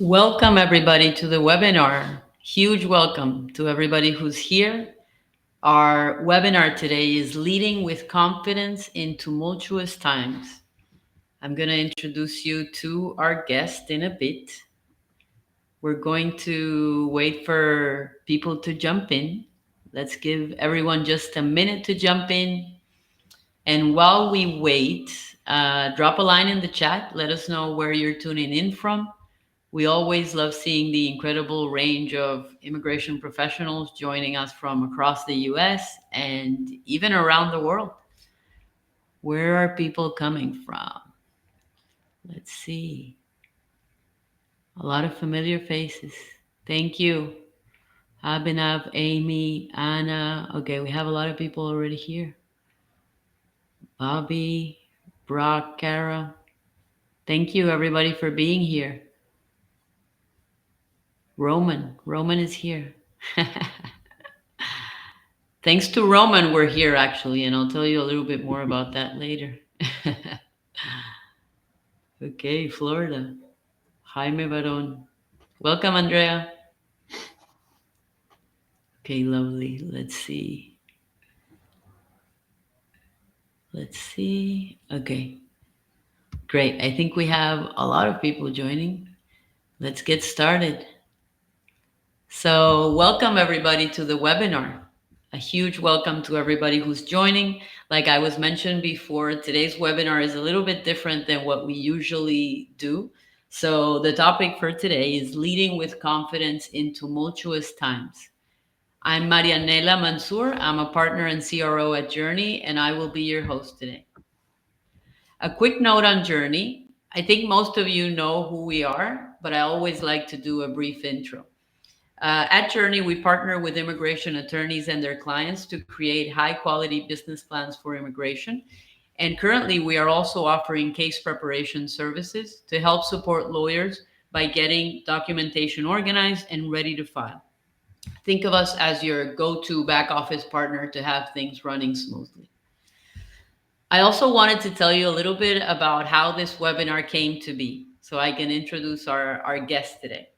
Welcome, everybody, to the webinar. Huge welcome to everybody who's here. Our webinar today is Leading with Confidence in Tumultuous Times. I'm going to introduce you to our guest in a bit. We're going to wait for people to jump in. Let's give everyone just a minute to jump in. And while we wait, drop a line in the chat. Let us know where you're tuning in from. We always love seeing the incredible range of immigration professionals joining us from across the US and even around the world. Where are people coming from? Let's see. A lot of familiar faces. Thank you. Abhinav, Amy, Anna. Okay, we have a lot of people already here. Bobby, Brock, Kara. Thank you, everybody, for being here. Roman is here. Thanks to Roman, we're here actually, and I'll tell you a little bit more about that later. Okay, Florida. Jaime Baron. Welcome, Andrea. Okay, lovely. Let's see. Let's see. Okay, great. I think we have a lot of people joining. Let's get started. So, welcome everybody to the webinar. A huge welcome to everybody who's joining. Like I was mentioned before, today's webinar is a little bit different than what we usually do. So, the topic for today is Leading with Confidence in Tumultuous Times. I'm Marianella Manzur. I'm a partner and CRO at Joorney, and I will be your host today. A quick note on Joorney. I think most of you know who we are, but I always like to do a brief intro. At Joorney, we partner with immigration attorneys and their clients to create high quality business plans for immigration. And currently, we are also offering case preparation services to help support lawyers by getting documentation organized and ready to file. Think of us as your go to back office partner to have things running smoothly. I also wanted to tell you a little bit about how this webinar came to be so I can introduce our guest today.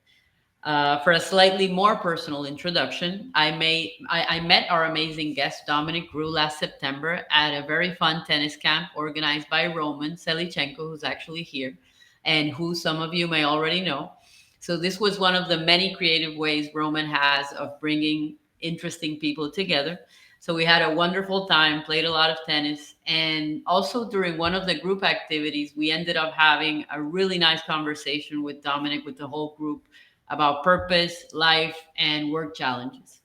For a slightly more personal introduction, I met our amazing guest Dominic Grew last September at a very fun tennis camp organized by Roman Selichenko, who's actually here, and who some of you may already know. So this was one of the many creative ways Roman has of bringing interesting people together. So we had a wonderful time, played a lot of tennis, and also during one of the group activities, we ended up having a really nice conversation with Dominic, with the whole group about purpose, life, and work challenges.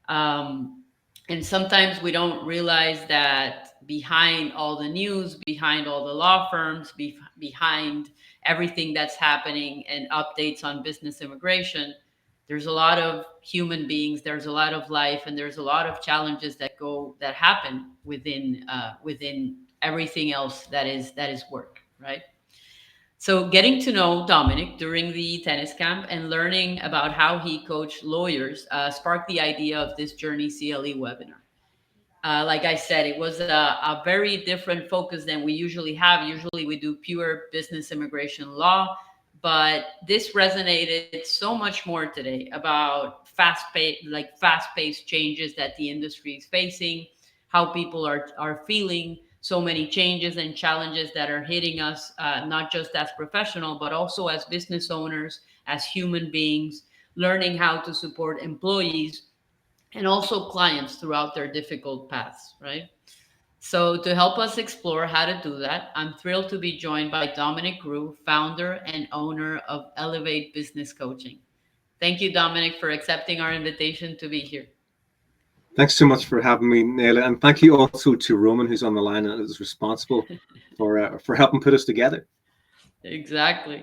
Um, and sometimes we don't realize that behind all the news, behind all the law firms, behind everything that's happening and updates on business immigration, there's a lot of human beings, there's a lot of life, and there's a lot of challenges that happen within everything else that is work, right? So, getting to know Dominic during the tennis camp and learning about how he coached lawyers sparked the idea of this Journey CLE webinar. Like I said, it was a very different focus than we usually have. Usually, we do pure business immigration law, but this resonated so much more today about fast-paced changes that the industry is facing, how people are feeling so many changes and challenges that are hitting us, not just as professional, but also as business owners, as human beings, learning how to support employees and also clients throughout their difficult paths, right? So, to help us explore how to do that, I'm thrilled to be joined by Dominic Grew, founder and owner of Elevate Business Coaching. Thank you, Dominic, for accepting our invitation to be here. Thanks so much for having me, Naila, and thank you also to Roman, who's on the line and is responsible for helping put us together. Exactly.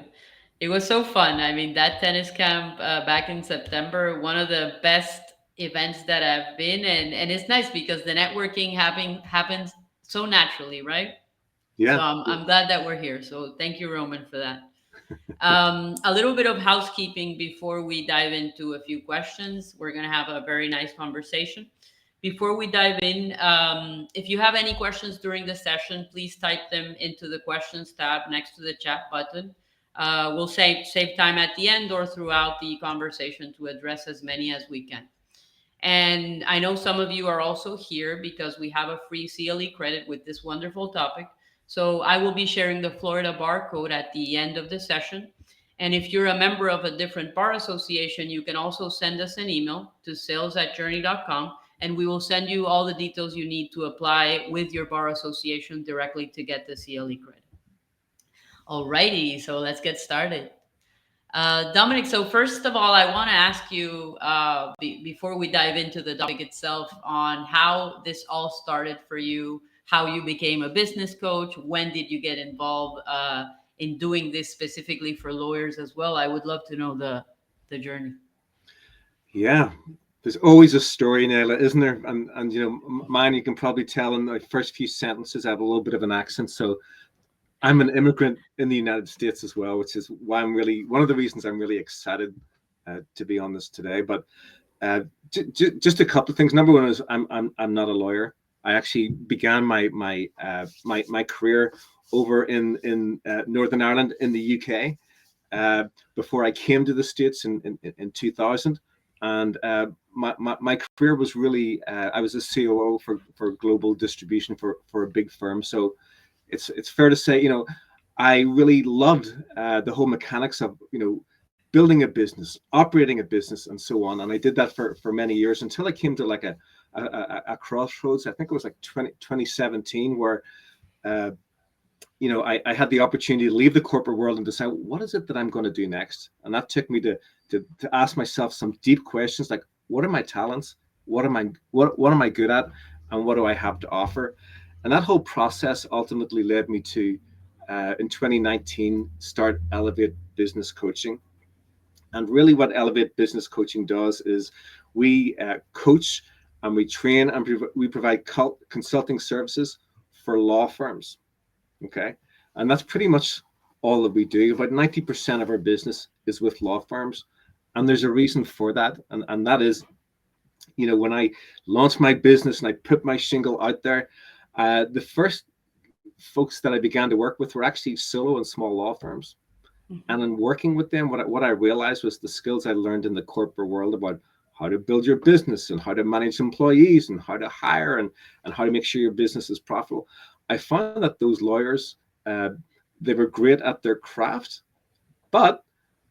It was so fun. I mean, that tennis camp back in September, one of the best events that I've been, and it's nice because the networking happens so naturally, right? So Yeah, I'm glad that we're here. So thank you, Roman, for that. A little bit of housekeeping before we dive into a few questions. We're going to have a very nice conversation. Before we dive in, if you have any questions during the session, please type them into the questions tab next to the chat button. We'll save time at the end or throughout the conversation to address as many as we can. And I know some of you are also here because we have a free CLE credit with this wonderful topic. So I will be sharing the Florida barcode at the end of the session. And if you're a member of a different bar association, you can also send us an email to sales@joorney.com, and we will send you all the details you need to apply with your bar association directly to get the CLE credit. Alrighty, so let's get started. Dominic, so first of all, I want to ask you before we dive into the topic itself on how this all started for you, how you became a business coach, when did you get involved in doing this specifically for lawyers as well? I would love to know the journey. Yeah, there's always a story, Naila, isn't there? And you know, mine, you can probably tell in the first few sentences I have a little bit of an accent. So I'm an immigrant in the United States as well, which is why I'm really one of the reasons I'm really excited to be on this today. But just a couple of things. Number one is I'm not a lawyer. I actually began my career over in Northern Ireland in the UK before I came to the States in 2000. And my career was really I was a COO for global distribution for a big firm. So it's fair to say, you know, I really loved the whole mechanics of, you know, building a business, operating a business, and so on. And I did that for many years until I came to like a crossroads. I think it was like 2017 where, you know, I had the opportunity to leave the corporate world and decide what is it that I'm going to do next. And that took me to ask myself some deep questions like, what are my talents? What am I good at? And what do I have to offer? And that whole process ultimately led me to, in 2019, start Elevate Business Coaching. And really, what Elevate Business Coaching does is we coach and we train and we provide consulting services for law firms. Okay. And that's pretty much all that we do. About 90% of our business is with law firms. And there's a reason for that. And that is, you know, when I launched my business and I put my shingle out there, the first folks that I began to work with were actually solo and small law firms. And in working with them, what I realized was the skills I learned in the corporate world about how to build your business and how to manage employees and how to hire and how to make sure your business is profitable. I found that those lawyers, they were great at their craft, but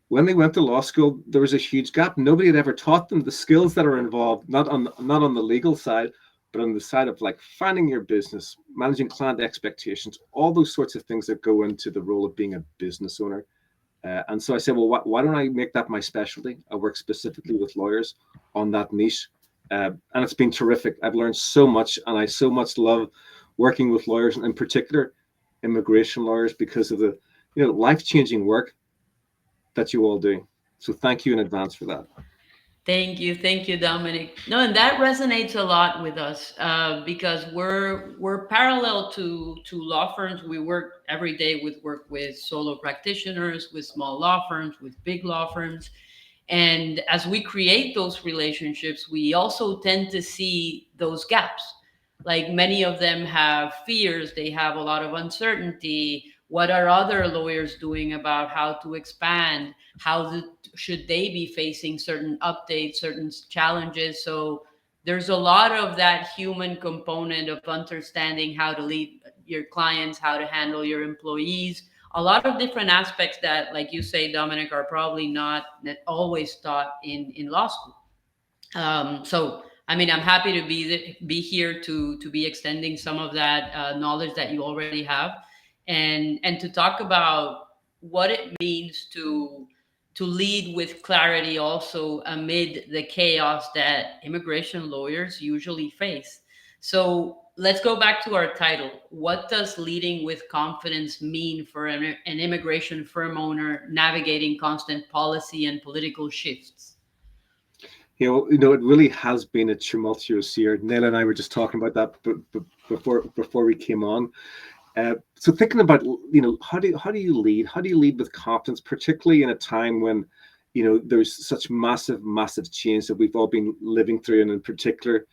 when they went to law school, there was a huge gap. Nobody had ever taught them the skills that are involved, not on the legal side, but on the side of like finding your business, managing client expectations, all those sorts of things that go into the role of being a business owner. And so I said, well, why don't I make that my specialty? I work specifically with lawyers on that niche. And it's been terrific. I've learned so much, and I so much love working with lawyers, and in particular, immigration lawyers, because of the, you know, life-changing work that you all do. So thank you in advance for that. Thank you, Dominic. No, and that resonates a lot with us because we're parallel to law firms. We work every day with solo practitioners, with small law firms, with big law firms, and as we create those relationships, we also tend to see those gaps. Like many of them have fears, they have a lot of uncertainty. What are other lawyers doing about how to expand? Should they be facing certain updates, certain challenges? So there's a lot of that human component of understanding how to lead your clients, how to handle your employees, a lot of different aspects that, like you say, Dominic, are probably not always taught in law school. So, I mean, I'm happy to be here to be extending some of that knowledge that you already have, and to talk about what it means to lead with clarity, also amid the chaos that immigration lawyers usually face. So let's go back to our title. What does leading with confidence mean for an immigration firm owner navigating constant policy and political shifts? You know, it really has been a tumultuous year. Nell and I were just talking about that before we came on. So thinking about, you know, how do you lead? How do you lead with confidence, particularly in a time when, you know, there's such massive change that we've all been living through, and in particular,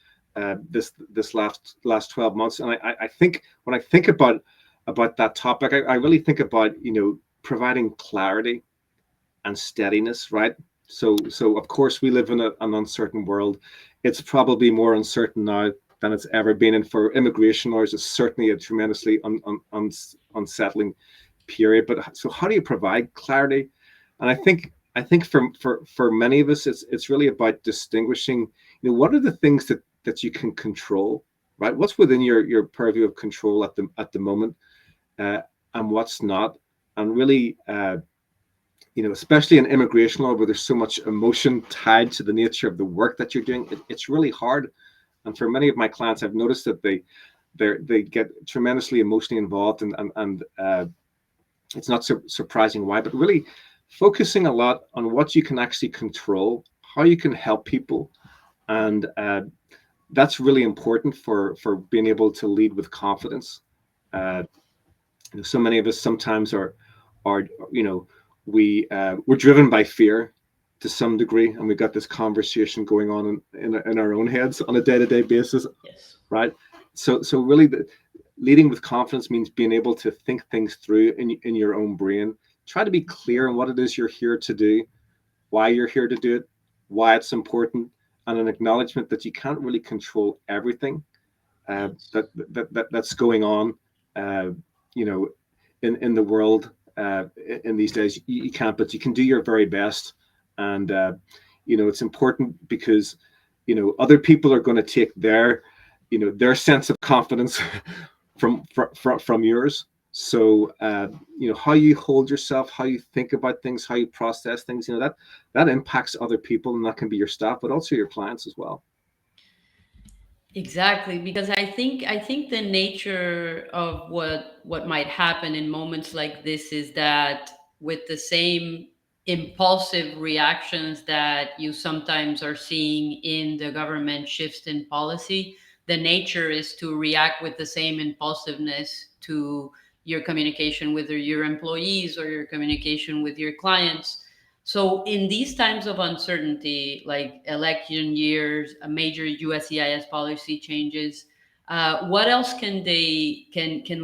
this last 12 months. And I think when I think about that topic, I really think about, you know, providing clarity and steadiness, right? So of course we live in an uncertain world. It's probably more uncertain now than it's ever been, and for immigration lawyers, it's certainly a tremendously unsettling period. But so, how do you provide clarity? And I think for many of us, it's really about distinguishing. What are the things that you can control, right? What's within your purview of control at the moment, uh, and what's not, and really. Especially in immigration law where there's so much emotion tied to the nature of the work that you're doing, it's really hard. And for many of my clients, I've noticed that they get tremendously emotionally involved, and it's not surprising why, but really focusing a lot on what you can actually control, how you can help people, and that's really important for being able to lead with confidence. Uh, so many of us sometimes are we're driven by fear to some degree, and we've got this conversation going on in our own heads on a day-to-day basis, Yes. right? So really, leading with confidence means being able to think things through in your own brain. Try to be clear on what it is you're here to do, why you're here to do it, why it's important, and an acknowledgement that you can't really control everything Yes. that's going on, uh, you know, in the world in these days. You can't, but you can do your very best, and it's important because other people are going to take their sense of confidence from yours. So how you hold yourself, how you think about things, how you process things, that impacts other people, and that can be your staff, but also your clients as well. Exactly, because I think the nature of what might happen in moments like this is that with the same impulsive reactions that you sometimes are seeing in the government shifts in policy, the nature is to react with the same impulsiveness to your communication with your employees or your communication with your clients. So in these times of uncertainty, like election years, a major USCIS policy changes, what else can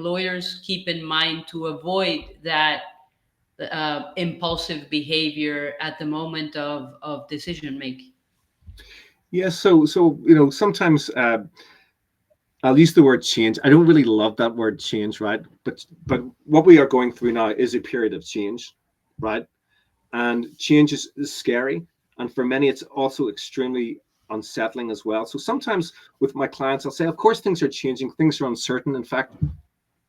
lawyers keep in mind to avoid that impulsive behavior at the moment of decision making? Yeah, so sometimes I'll use the word change. I don't really love that word change, right? But what we are going through now is a period of change, right? And change is scary, and for many, it's also extremely unsettling as well. So sometimes with my clients, I'll say, of course, things are changing, things are uncertain. In fact,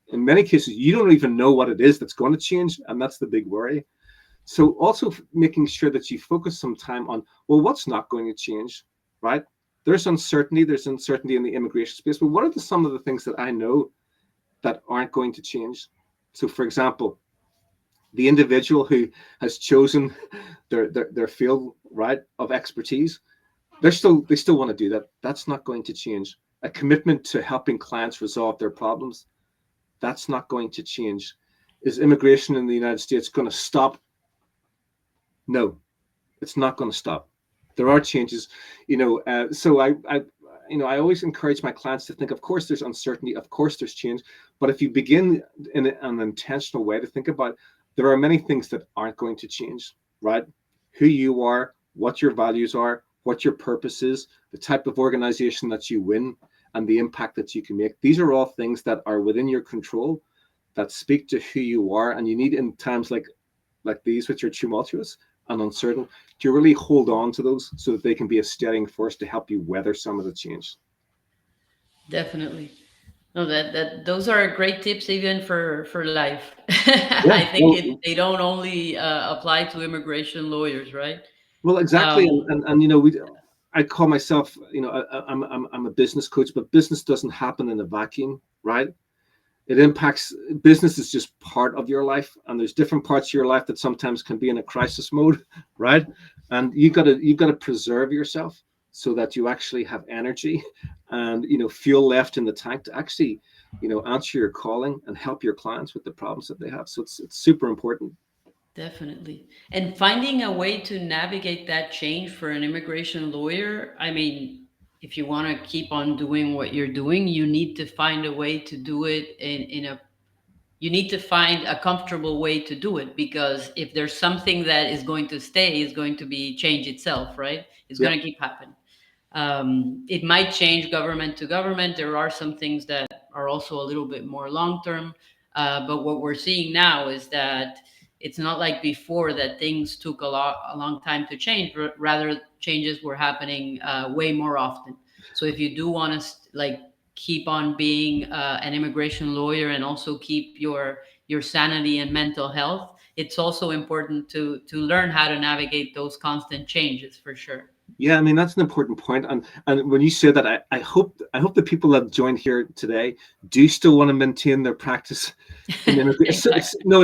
in many cases, you don't even know what it is that's going to change, and that's the big worry. So also making sure that you focus some time on, well, what's not going to change, right? There's uncertainty in the immigration space, but what are some of the things that I know that aren't going to change? So for example, the individual who has chosen their field, right, of expertise, they still want to do that. That's not going to change. A commitment to helping clients resolve their problems, that's not going to change. Is immigration in the United States going to stop? No, it's not going to stop. There are changes, so I always encourage my clients to think, of course there's uncertainty, of course there's change, but if you begin in an intentional way to think about, there are many things that aren't going to change, right? Who you are, what your values are, what your purpose is, the type of organization that you win, and the impact that you can make. These are all things that are within your control, that speak to who you are, and you need, in times like these, which are tumultuous and uncertain, to really hold on to those so that they can be a steadying force to help you weather some of the change. Definitely. No, that those are great tips even for life. Yeah, I think well, they don't only apply to immigration lawyers, right? well, exactly, Um, and I call myself, I'm a business coach, but business doesn't happen in a vacuum, right? It impacts, business is just part of your life, and there's different parts of your life that sometimes can be in a crisis mode, right? And you got to preserve yourself so that you actually have energy and fuel left in the tank to actually answer your calling and help your clients with the problems that they have. So it's super important. Definitely. And finding a way to navigate that change for an immigration lawyer, I mean, if you want to keep on doing what you're doing, you need to find a way to do it in a you need to find a comfortable way to do it, because if there's something that is going to stay, is going to be change itself, right? It's going Yep. to keep happening. It might change government to government. There are some things that are also a little bit more long term. But what we're seeing now is that it's not like before, that things took a long time to change. Rather, changes were happening way more often. So if you do want to like keep on being an immigration lawyer and also keep your sanity and mental health, it's also important to learn how to navigate those constant changes, for sure. Yeah, I mean that's an important point, and when you say that, I hope the people that joined here today do still want to maintain their practice in immigration. It's Exactly. no,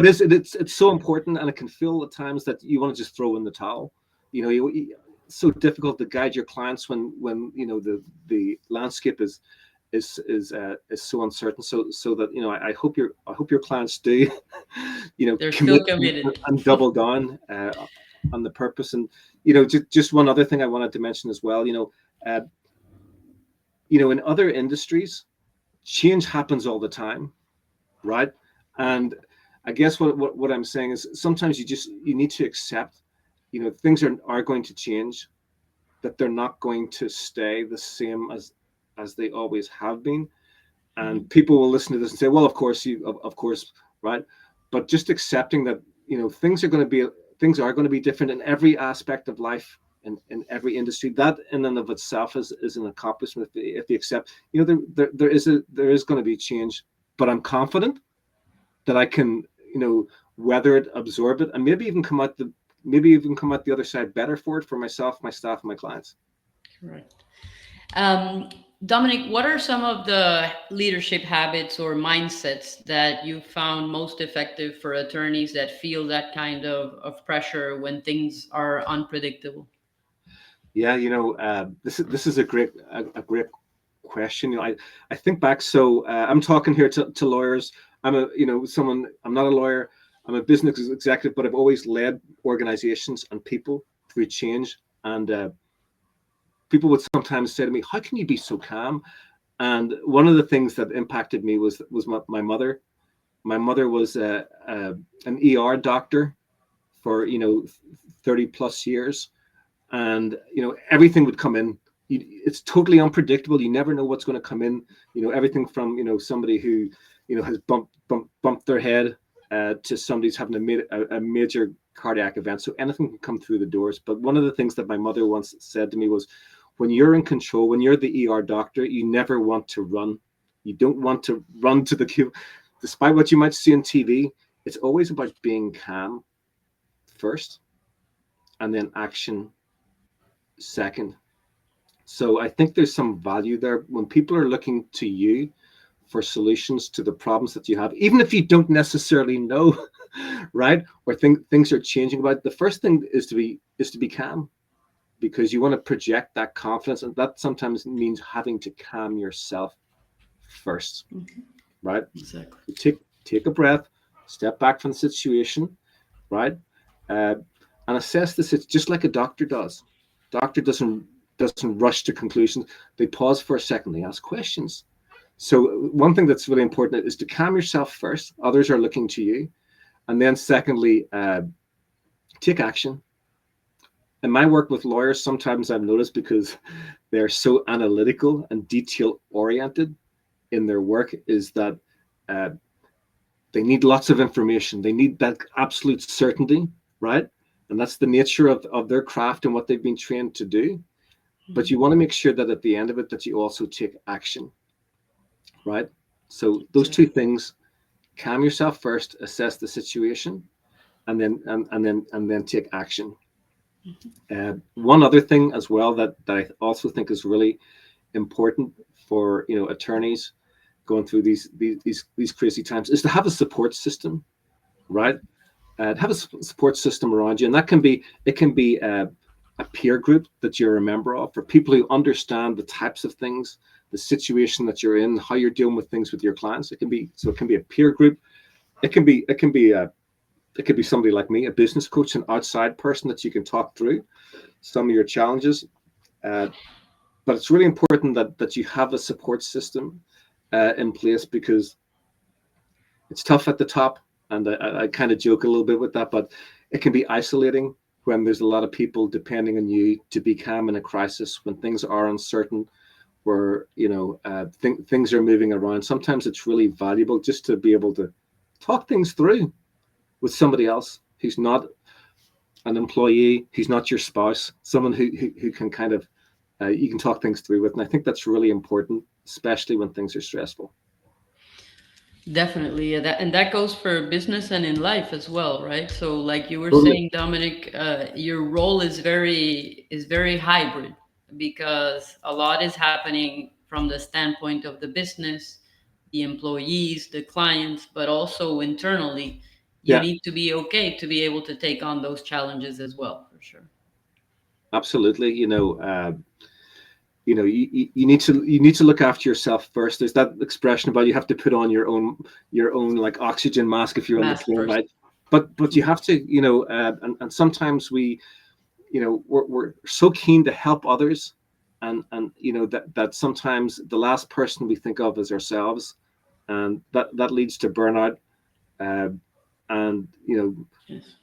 it's so important, and it can feel at times that you want to just throw in the towel. It's so difficult to guide your clients when the landscape is so uncertain. So that I hope your clients do They're commit still committed. and double down on the purpose. And just one other thing I wanted to mention as well. Uh, in other industries, change happens all the time, right? And I guess what I'm saying is sometimes you need to accept, things are going to change, that they're not going to stay the same as they always have been. And Mhm. people will listen to this and say, well, of course of course, right? But just accepting that, things are going to be different in every aspect of life, in every industry. That in and of itself is an accomplishment if you accept, there is going to be change, but I'm confident that I can, weather it, absorb it, and maybe even come out the other side better for it, for myself, my staff, and my clients. Correct. Um, Dominic, what are some of the leadership habits or mindsets that you found most effective for attorneys that feel that kind of pressure when things are unpredictable? Yeah, this is a great question. I think back. So I'm talking here to lawyers. I'm a you know someone. I'm not a lawyer. I'm a business executive, but I've always led organizations and people through change. And people would sometimes say to me, "How can you be so calm?" And one of the things that impacted me was my mother. My mother was an ER doctor for 30 plus years, and everything would come in. It's totally unpredictable. You never know what's going to come in. Everything from somebody who has bumped their head, to somebody's having a major cardiac event. So anything can come through the doors. But one of the things that my mother once said to me was, when you're in control, when you're the ER doctor, you never want to run. You don't want to run to the queue, despite what you might see on TV. It's always about being calm first, and then action second. So I think there's some value there when people are looking to you for solutions to the problems that you have, even if you don't necessarily know, right? Or things are changing about. The first thing is to be calm, because you want to project that confidence, and that sometimes means having to calm yourself first, Mhm. right? Exactly. So take a breath, step back from the situation, right? Uh, and assess the situation just like a doctor does. Doctor doesn't rush to conclusions. They pause for a second. They ask questions. So one thing that's really important is to calm yourself first. Others are looking to you, and then secondly, take action. In my work with lawyers, sometimes I've noticed, because they're so analytical and detail oriented in their work, is that uh, they need lots of information. They need that absolute certainty, right? And that's the nature of their craft and what they've been trained to do. But you Mhm. want to make sure that at the end of it, that you also take action, right? So those two Exactly. things: calm yourself first, assess the situation, and then take action. One other thing as well that I also think is really important for attorneys going through these crazy times, is to have a support system, right? Have a support system around you, and that can be it can be a peer group that you're a member of, for people who understand the types of things, the situation that you're in, how you're dealing with things with your clients. It can be a peer group. It can be somebody like me, a business coach, an outside person that you can talk through some of your challenges. Uh, but it's really important that you have a support system in place, because It's tough at the top, and I kind of joke a little bit with that, but it can be isolating when there's a lot of people depending on you to be calm in a crisis, when things are uncertain, where things are moving around. Sometimes it's really valuable just to be able to talk things through with somebody else who's not an employee, who's not your spouse, someone who can kind of you can talk things through with. And I think that's really important, especially when things are stressful. Definitely, yeah, that and that goes for business and in life as well, right? So, like you were Totally. saying, Dominic, your role is very hybrid because a lot is happening from the standpoint of the business, the employees, the clients, but also internally, you Yeah, need to be okay to be able to take on those challenges as well, for sure. absolutely. You need to look after yourself first. There's that expression about you have to put on your own like oxygen mask if you're on the Mask plane, first. right? But you have to, and sometimes we're so keen to help others, and that sometimes the last person we think of is ourselves, and that leads to burnout. uh, and Yes.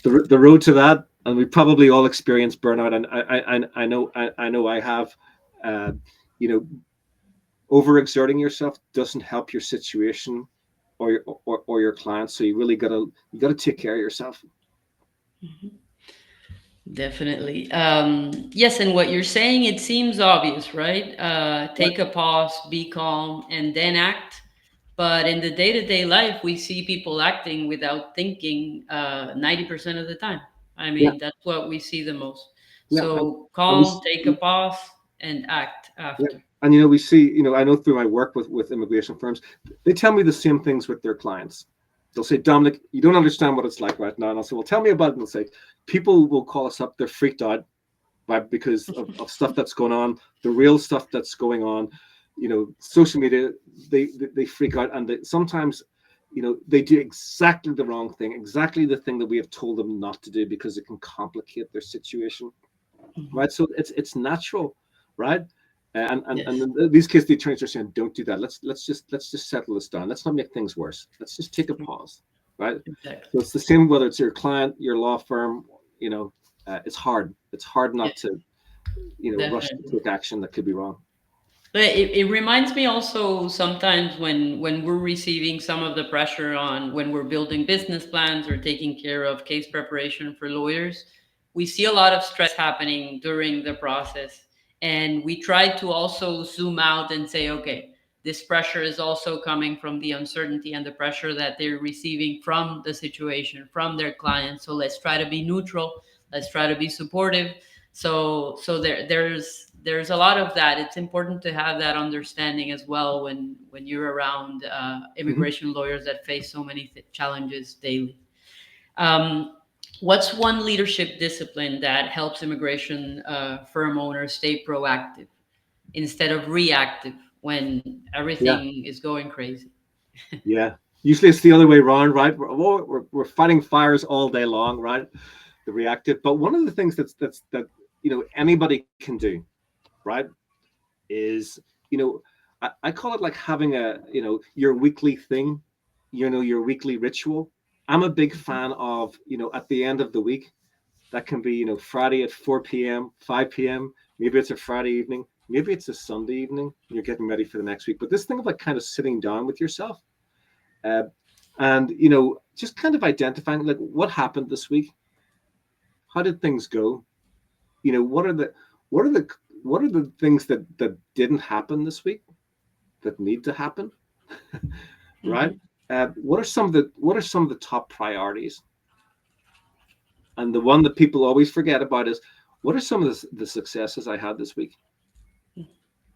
the road to that, and we probably all experience burnout, and I know I have. uh, you know Overexerting yourself doesn't help your situation or your clients, so you gotta take care of yourself. Definitely. Yes, and what you're saying, it seems obvious, right? Right. Take a pause, be calm, and then act. But in the day to day life, we see people acting without thinking 90% of the time. I Yeah, mean, that's what we see the most. yeah, So and we calm, take a pause, and act yeah, after. and we see, I know through my work with immigration firms, they tell me the same things with their clients. They'll say, Dominic, you don't understand what it's like right now, and I'll say, well, tell me about it. And they'll say, people will call us up, they're freaked out, right, because of stuff that's going on, the real stuff that's going on. Social media, they freak out, and sometimes they do exactly the wrong thing, exactly the thing that we have told them not to do, because it can complicate their situation, Mhm. right? So it's natural, right? And Yes, in these cases, the attorneys are saying, don't do that. Let's just settle this down. Let's not make things worse. Let's just take a pause, right? exactly. So it's the same whether it's your client, your law firm. It's hard. It's hard not Yes, to rush to definitely. take action that could be wrong. But it reminds me also sometimes when we're receiving some of the pressure on when we're building business plans or taking care of case preparation for lawyers, we see a lot of stress happening during the process. And we try to also zoom out and say, okay, this pressure is also coming from the uncertainty and the pressure that they're receiving from the situation, from their clients. So let's try to be neutral. Let's try to be supportive. So there's a lot of that. It's important to have that understanding as well when you're around Hmm. immigration lawyers that face so many challenges daily. um, what's one leadership discipline that helps immigration firm owners stay proactive instead of reactive when Yeah, everything is going crazy? yeah. Usually it's the other way around, right? We're fighting fires all day long, right? The reactive. But one of the things that anybody can do, right, is I call it like having your weekly thing, your weekly ritual. I'm a big fan of at the end of the week, that can be Friday at 4 p.m., 5 p.m. Maybe it's a Friday evening, maybe it's a Sunday evening, you're getting ready for the next week. But this thing of like kind of sitting down with yourself, uh, and just kind of identifying like what happened this week, how did things go, what are the what are the what are the things that didn't happen this week that need to happen, right? Hmm. What are some of the top priorities? And the one that people always forget about is, what are some of the successes I had this week?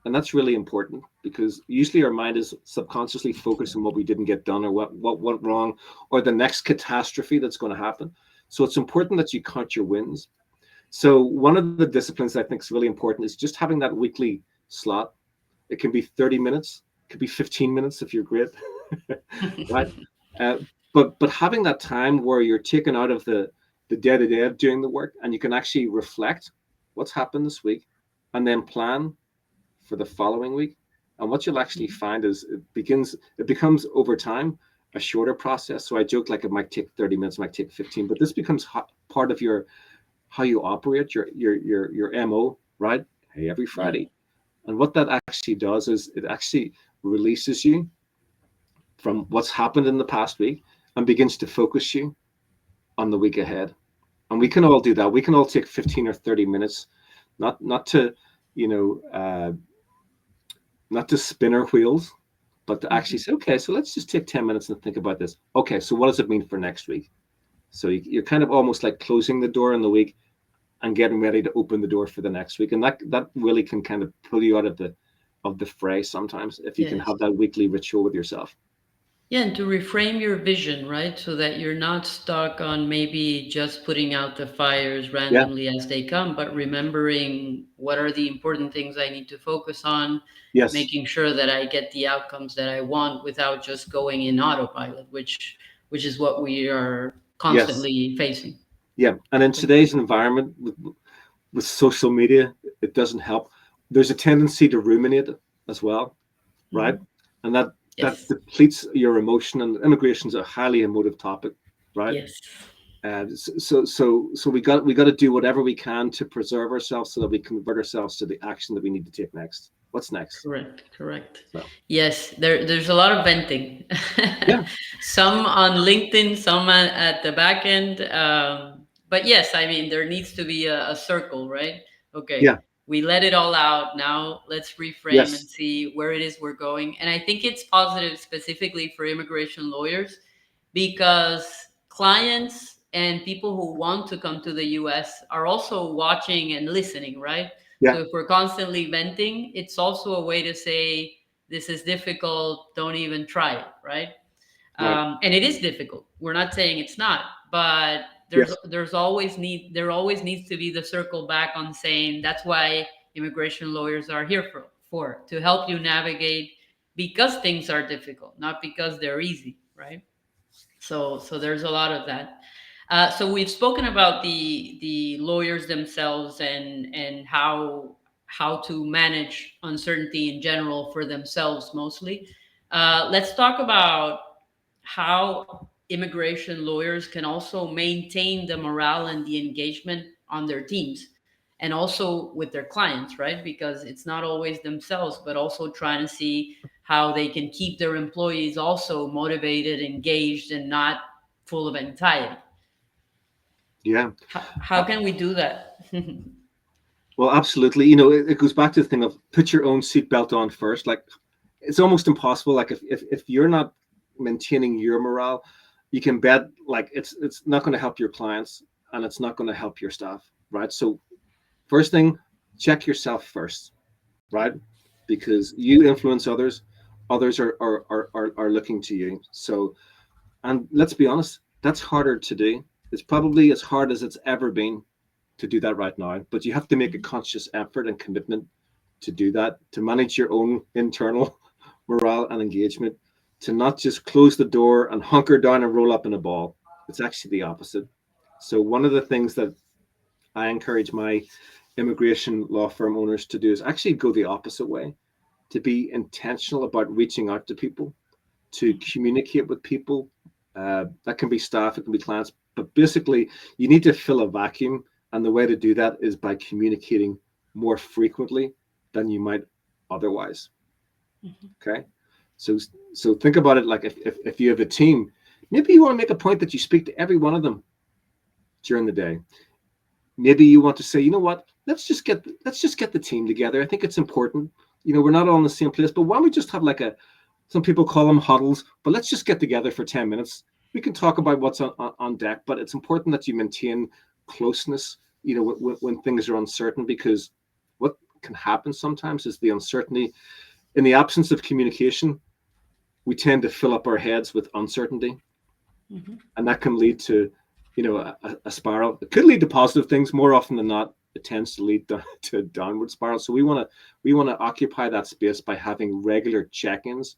And that's really important, because usually our mind is subconsciously focused on what we didn't get done, or what went wrong, or the next catastrophe that's going to happen. So it's important that you count your wins. So one of the disciplines I think is really important is just having that weekly slot. It can be 30 minutes, it could be 15 minutes if you're great, right? Uh, but having that time where you're taken out of the day to day of doing the work, and you can actually reflect what's happened this week, and then plan for the following week. And what you'll actually find is it becomes over time. a shorter process. So I joke like it might take 30 minutes, it might take 15, but this becomes part of your how you operate, your MO, right? Hey, every Yeah. Friday. And what that actually does is it actually releases you from what's happened in the past week and begins to focus you on the week ahead. And we can all do that. We can all take 15 or 30 minutes, not to, you know, not to spin our wheels, but to actually Mhm. say, okay, so let's just take 10 minutes and think about this. Okay, so what does it mean for next week? So you're kind of almost like closing the door in the week and getting ready to open the door for the next week. And that really can kind of pull you out of the fray sometimes if you can Yes. have that weekly ritual with yourself. Yeah, and to reframe your vision, right? So that you're not stuck on maybe just putting out the fires Yeah. randomly as they come, but remembering what are the important things I need to focus on, Yes. making sure that I get the outcomes that I want without just going in autopilot, which is what we are Yes. constantly facing. Yeah. And in today's environment with social media, it doesn't help. There's a tendency to ruminate as well, right? Hmm. And that Yes. depletes your emotion. And immigration is a highly emotive topic, right? Yes. So we got to do whatever we can to preserve ourselves so that we convert ourselves to the action that we need to take next. What's next? Correct, correct. So Yes, there's a lot of venting. yeah, Some on LinkedIn, some at the back end. But yes, I mean, there needs to be a circle, right? Okay, yeah, we let it all out. Now let's reframe and yes, see where it is we're going. And I think it's positive specifically for immigration lawyers because clients and people who want to come to the US are also watching and listening, right? So yeah, if we're constantly venting, it's also a way to say, this is difficult, don't even try it, right? right, And it is difficult. We're not saying it's not, but yes, there always needs to be the circle back on saying that's why immigration lawyers are here for to help you navigate because things are difficult, not because they're easy, right? So there's a lot of that. So we've spoken about the lawyers themselves and how to manage uncertainty in general for themselves mostly. Let's talk about how immigration lawyers can also maintain the morale and the engagement on their teams and also with their clients, right? Because it's not always themselves, but also trying to see how they can keep their employees also motivated, engaged, and not full of anxiety. yeah. How can we do that? Well, absolutely. You know, it goes back to the thing of put your own seatbelt on first. Like it's almost impossible. Like if you're not maintaining your morale, you can bet like it's not going to help your clients and it's not going to help your staff, right? So first thing, check yourself first, right? Because you influence others, others are looking to you. So, and let's be honest, that's harder to do. It's probably as hard as it's ever been to do that right now, but you have to make a conscious effort and commitment to do that, to manage your own internal morale and engagement, to not just close the door and hunker down and roll up in a ball. It's actually the opposite. So, one of the things that I encourage my immigration law firm owners to do is actually go the opposite way, to be intentional about reaching out to people, to communicate with people. That can be staff, it can be clients, but basically, you need to fill a vacuum. And the way to do that is by communicating more frequently than you might otherwise. Okay. So, so think about it like if you have a team, maybe you want to make a point that you speak to every one of them during the day. Maybe you want to say, you know what, let's just get the team together. I think it's important. You know, we're not all in the same place, but why don't we just have like a some people call them huddles, but let's just get together for 10 minutes. We can talk about what's on deck, but it's important that you maintain closeness, you know, when things are uncertain, because what can happen sometimes is the uncertainty in the absence of communication, we tend to fill up our heads with uncertainty, Mhm. and that can lead to, you know, a spiral. It could lead to positive things. More often than not, it tends to lead to a downward spiral. So we want to occupy that space by having regular check-ins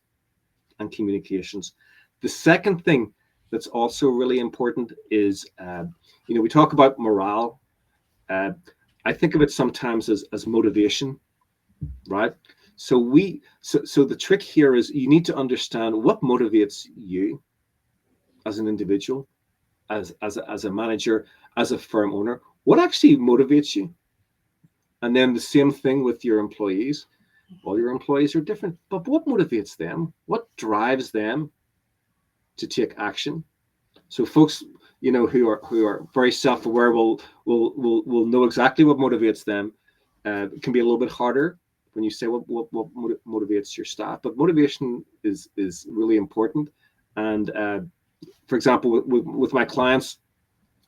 and communications. The second thing that's also really important is, you know, we talk about morale. Uh, I think of it sometimes as motivation, right? So the trick here is you need to understand what motivates you. as an individual, as a manager, as a firm owner, what actually motivates you? And then the same thing with your employees. All your employees are different, but what motivates them? What drives them to take action? So folks, who are very self-aware will know exactly what motivates them. It can be a little bit harder when you say what motivates your staff, but motivation is really important. And for example, with my clients,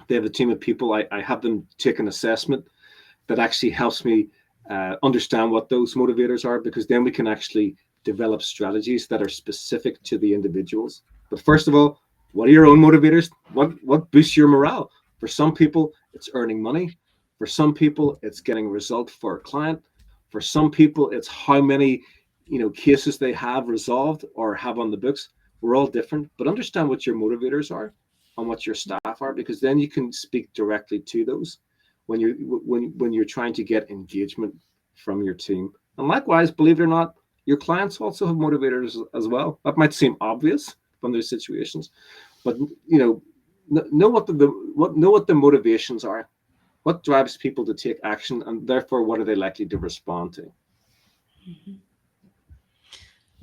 they have a team of people. I have them take an assessment that actually helps me understand what those motivators are, because then we can actually develop strategies that are specific to the individuals. But first of all, what are your own motivators? What boosts your morale? For some people, it's earning money. For some people, it's getting a result for a client. For some people, it's how many cases they have resolved or have on the books. We're all different, but understand what your motivators are and what your staff are, because then you can speak directly to those when you're trying to get engagement from your team. And likewise, believe it or not, your clients also have motivators as well. That might seem obvious from their situations, but know what the motivations are, what drives people to take action, and therefore what are they likely to respond to.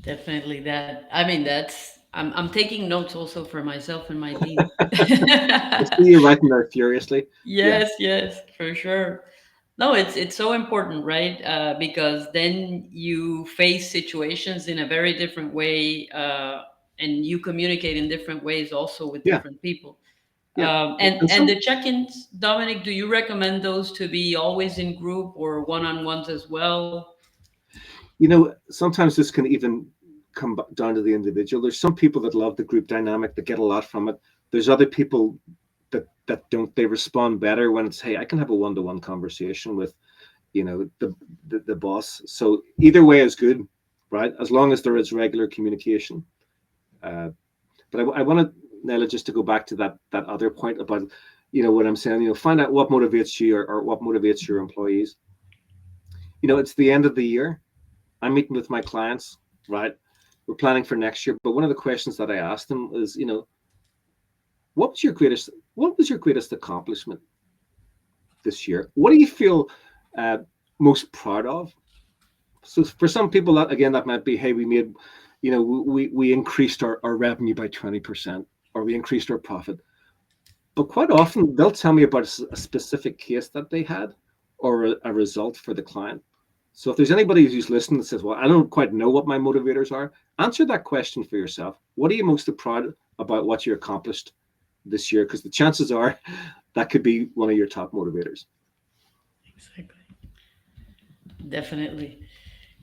Definitely that. I mean, I'm taking notes also for myself and my team. I see you writing there furiously. Yeah, Yes, yes, for sure. No, it's so important, right? Because then you face situations in a very different way, and you communicate in different ways also with yeah, different people. yeah. And the check-ins, Dominic, do you recommend those to be always in group or one-on-ones as well? Sometimes this can even come down to the individual. There's some people that love the group dynamic, that get a lot from it. There's other people that don't. They respond better when it's, hey, I can have a one-to-one conversation with the boss. So either way is good, right? As long as there is regular communication. uh, but I want to, Nella, just to go back to that other point about what I'm saying. Find out what motivates you, or what motivates your employees. It's the end of the year. I'm meeting with my clients, right? We're planning for next year, but one of the questions that I asked them is, what was your greatest accomplishment this year? What do you feel uh, most proud of? So for some people, that again, that might be, hey, we made, we increased our revenue by 20%, or we increased our profit. But quite often they'll tell me about a specific case that they had, or a result for the client. So if there's anybody who's listening that says, well, I don't quite know what my motivators are, answer that question for yourself. What are you most proud about what you accomplished this year? Because the chances are that could be one of your top motivators. Exactly. Definitely.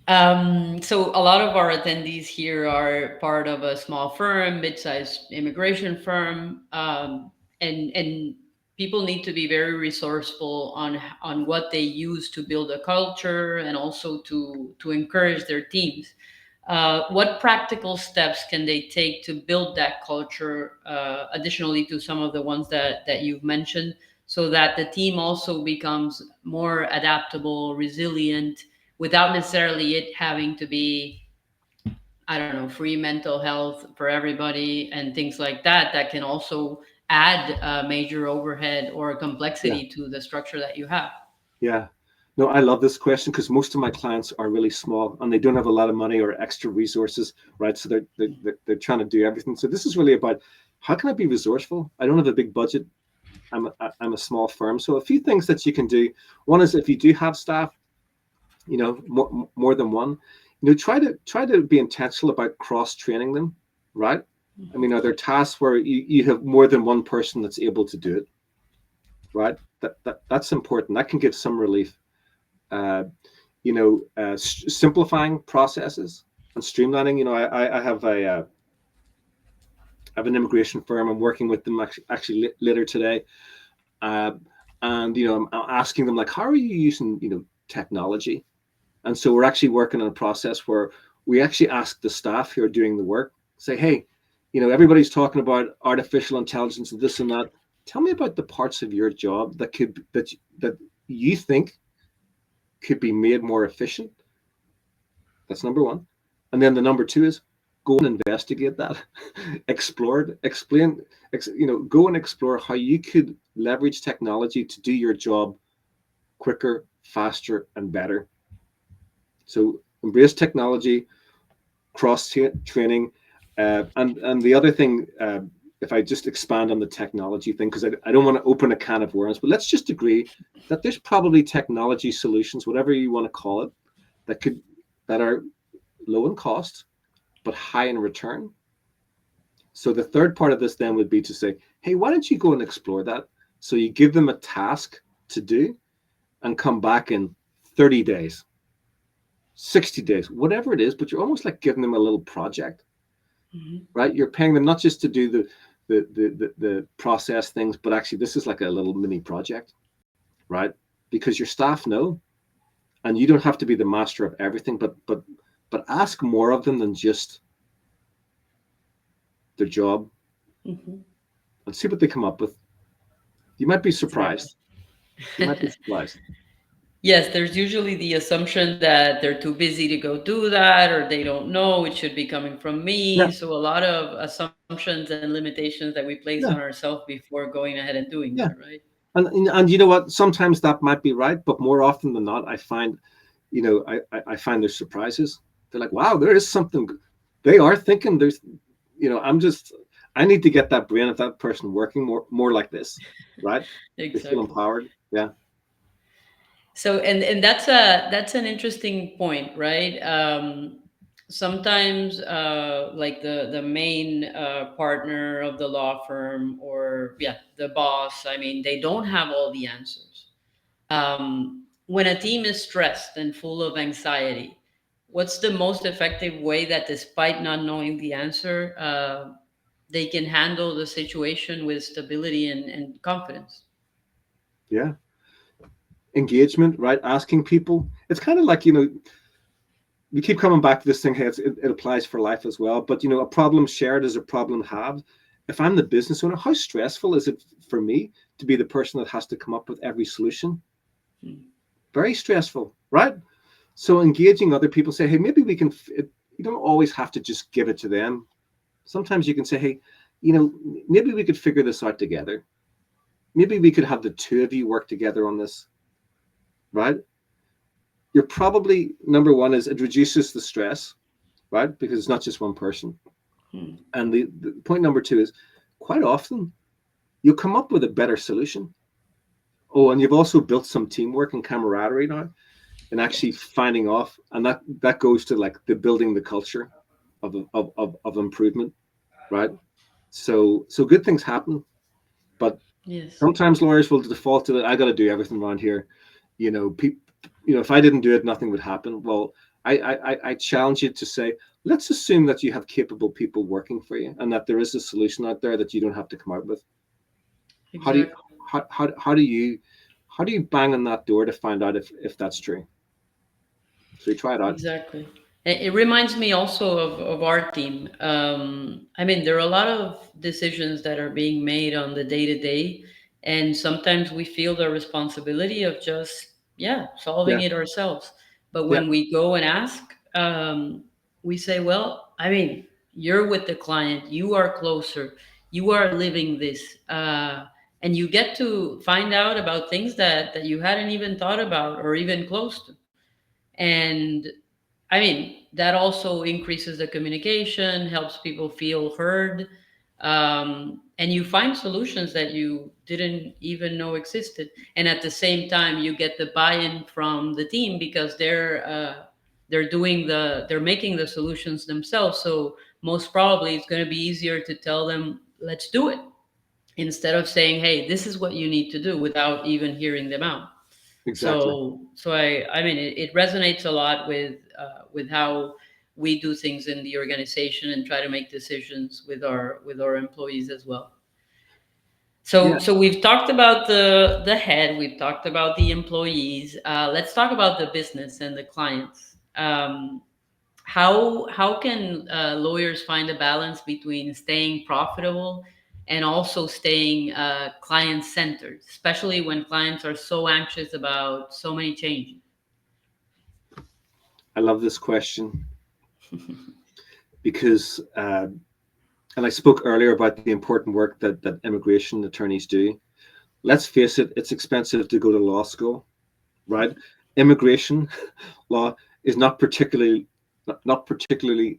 So a lot of our attendees here are part of a small firm, mid-sized immigration firm, and people need to be very resourceful on what they use to build a culture and also to encourage their teams. What practical steps can they take to build that culture, additionally to some of the ones that you've mentioned, so that the team also becomes more adaptable, resilient, without necessarily it having to be, I don't know, free mental health for everybody and things like that, that can also add a major overhead or Yeah. complexity to the structure that you have. Yeah. No, I love this question because most of my clients are really small and they don't have a lot of money or extra resources, right? So they're trying to do everything. So this is really about, how can I be resourceful? I don't have a big budget. I'm a small firm. So a few things that you can do. One is, if you do have staff, more than one, try to be intentional about cross training them, right? I mean, are there tasks where you have more than one person that's able to do it, right? That's important. That can give some relief. uh, Simplifying processes and streamlining. I have an immigration firm. I'm working with them actually later today, uh, and I'm asking them, like, how are you using technology? And so we're actually working on a process where we actually ask the staff who are doing the work, say, hey, everybody's talking about artificial intelligence and this and that. Tell me about the parts of your job that you think could be made more efficient. That's number one. And then the number two is, go and investigate that, explore it, explain, go and explore how you could leverage technology to do your job quicker, faster, and better. So embrace technology, cross training, and the other thing, if I just expand on the technology thing, because I don't want to open a can of worms, but let's just agree that there's probably technology solutions, whatever you want to call it, that could that are low in cost but high in return. So the third part of this then would be to say, hey, why don't you go and explore that? So you give them a task to do and come back in 30 days, 60 days, whatever it is, but you're almost like giving them a little project, Mhm. right? You're paying them not just to do the process things, but actually this is like a little mini project, right? Because your staff know, and you don't have to be the master of everything, but ask more of them than just their job Mhm. and see what they come up with. You might be Exactly. surprised. You might be surprised. Yes, there's usually the assumption that they're too busy to go do that, or they don't know it should be coming from me. Yeah, So a lot of assumptions and limitations that we place on yeah, ourselves before going ahead and doing that, yeah. right? And you know what? Sometimes that might be right, but more often than not, I find, I find there's surprises. They're like, wow, there is something. They are thinking there's, I need to get that brain of that person working more like this, right? They feel Exactly. empowered. Yeah, So and that's an interesting point, right? Sometimes like the main partner of the law firm, or yeah, the boss, I mean, they don't have all the answers. When a team is stressed and full of anxiety, what's the most effective way that, despite not knowing the answer, they can handle the situation with stability and confidence? yeah. Engagement, right? Asking people. It's kind of like, we keep coming back to this thing. Hey, it applies for life as well. But a problem shared is a problem halved. If I'm the business owner, how stressful is it for me to be the person that has to come up with every solution? Hmm. Very stressful, right? So engaging other people, say, hey, maybe we can. You don't always have to just give it to them. Sometimes you can say, hey, maybe we could figure this out together. Maybe we could have the two of you work together on this, right? You're probably number one is it reduces the stress, right? Because it's not just one person. Hmm. And the point number two is quite often you'll come up with a better solution. Oh, and you've also built some teamwork and camaraderie now, and actually Yes. finding off, and that goes to like the building the culture of improvement, right? So good things happen, but Yes. sometimes lawyers will default to that. I got to do everything around here. People. If I didn't do it, nothing would happen. Well, I challenge you to say, let's assume that you have capable people working for you, and that there is a solution out there that you don't have to come out with. How do you Exactly. how do you bang on that door to find out if that's true? So you try it out. Exactly. It reminds me also of our team. I mean, there are a lot of decisions that are being made on the day to day, and sometimes we feel the responsibility of just, yeah, solving Yeah, it ourselves. But yeah, when we go and ask, we say, well, I mean, you're with the client, you are closer, you are living this, and you get to find out about things that you hadn't even thought about or even close to. And I mean, that also increases the communication, helps people feel heard, and you find solutions that you didn't even know existed. And at the same time, you get the buy-in from the team because they're making the solutions themselves. So most probably, it's going to be easier to tell them, "Let's do it," instead of saying, "Hey, this is what you need to do," without even hearing them out. exactly. So I mean, it resonates a lot with how we do things in the organization and try to make decisions with our employees as well. Yeah, So we've talked about the head, we've talked about the employees. Let's talk about the business and the clients. How can lawyers find a balance between staying profitable and also staying client centered, especially when clients are so anxious about so many changes? I love this question. because and I spoke earlier about the important work that immigration attorneys do. Let's face it, it's expensive to go to law school, right? Immigration law is not particularly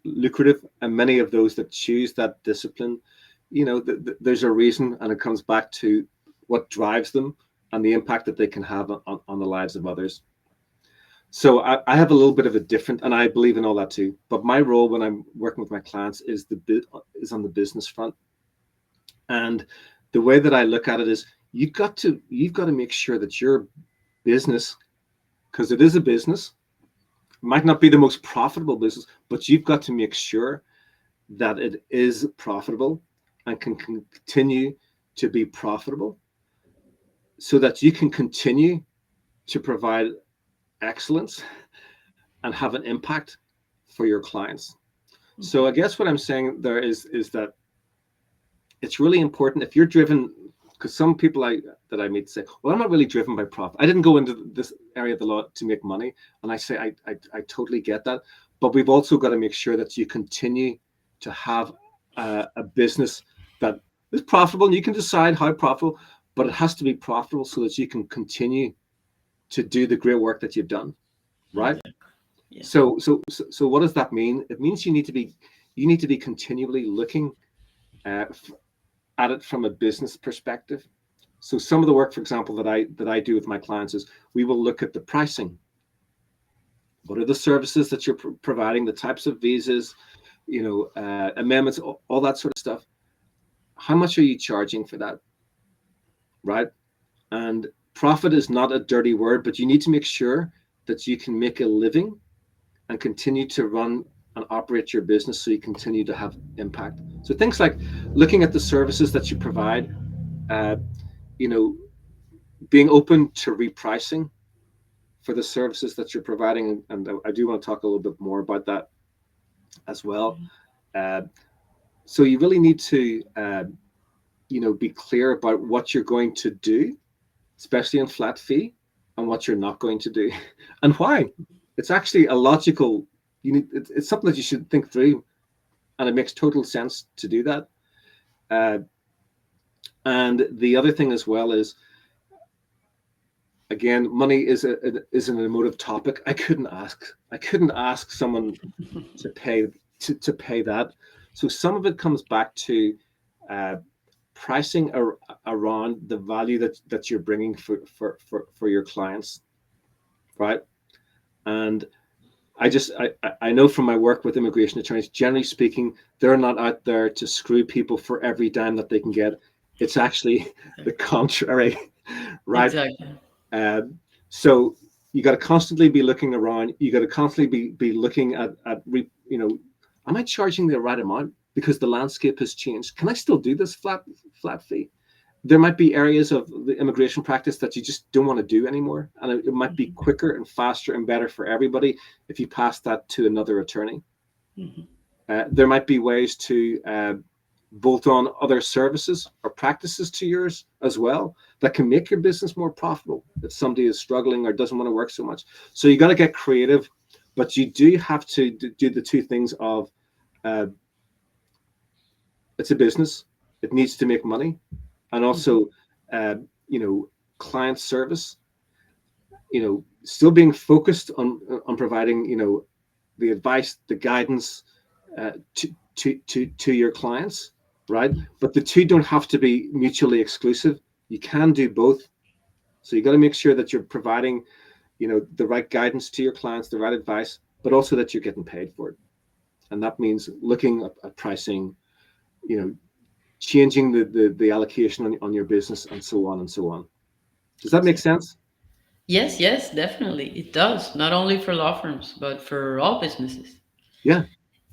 lucrative, and many of those that choose that discipline, there's a reason, and it comes back to what drives them and the impact that they can have on the lives of others. So I have a little bit of a different, and I believe in all that too. But my role when I'm working with my clients is on the business front, and the way that I look at it is you've got to make sure that your business, because it is a business, might not be the most profitable business, but you've got to make sure that it is profitable and can continue to be profitable, so that you can continue to provide excellence and have an impact for your clients. So I guess what I'm saying there is that it's really important if you're driven, because some people that I meet say, well, I'm not really driven by profit. I didn't go into this area of the law to make money. And I say, I totally get that. But we've also got to make sure that you continue to have a business that is profitable, and you can decide how profitable, but it has to be profitable so that you can continue to do the great work that you've done, right? Exactly. Yeah. So what does that mean? It means you need to be continually looking at it from a business perspective. So some of the work, for example, that I do with my clients is we will look at the pricing. What are the services that you're providing? The types of visas, amendments, all that sort of stuff. How much are you charging for that, right? And profit is not a dirty word, but you need to make sure that you can make a living and continue to run and operate your business so you continue to have impact. So things like looking at the services that you provide, uh, you know, being open to repricing for the services that you're providing. And I do want to talk a little bit more about that as well. Uh, so you really need to, be clear about what you're going to do, especially in flat fee, and what you're not going to do and why. It's actually a logical, it's something that you should think through, and it makes total sense to do that. Uh, and the other thing as well is, again, money is an emotive topic. I couldn't ask someone to pay that. So some of it comes back to uh, pricing around the value that you're bringing for your clients, right? And I know from my work with immigration attorneys, generally speaking, they're not out there to screw people for every dime that they can get. It's actually the contrary, right? Exactly. Um, so you got to constantly be looking around. You got to constantly be looking am I charging the right amount because the landscape has changed? Can I still do this flat fee? There might be areas of the immigration practice that you just don't want to do anymore, and it might be quicker and faster and better for everybody if you pass that to another attorney. Mhm. There might be ways to bolt on other services or practices to yours as well that can make your business more profitable if somebody is struggling or doesn't want to work so much. So you got to get creative, but you do have to do the two things of uh, it's a business, it needs to make money, and also uh, you know client service, still being focused on providing the advice, the guidance to your clients, right? But the two don't have to be mutually exclusive. You can do both. So you got to make sure that you're providing, the right guidance to your clients, the right advice, but also that you're getting paid for it. And that means looking at pricing, you know, changing the allocation on your business, and so on and so on. Does that make sense? Yes, yes, definitely. It does. Not only for law firms, but for all businesses. Yeah,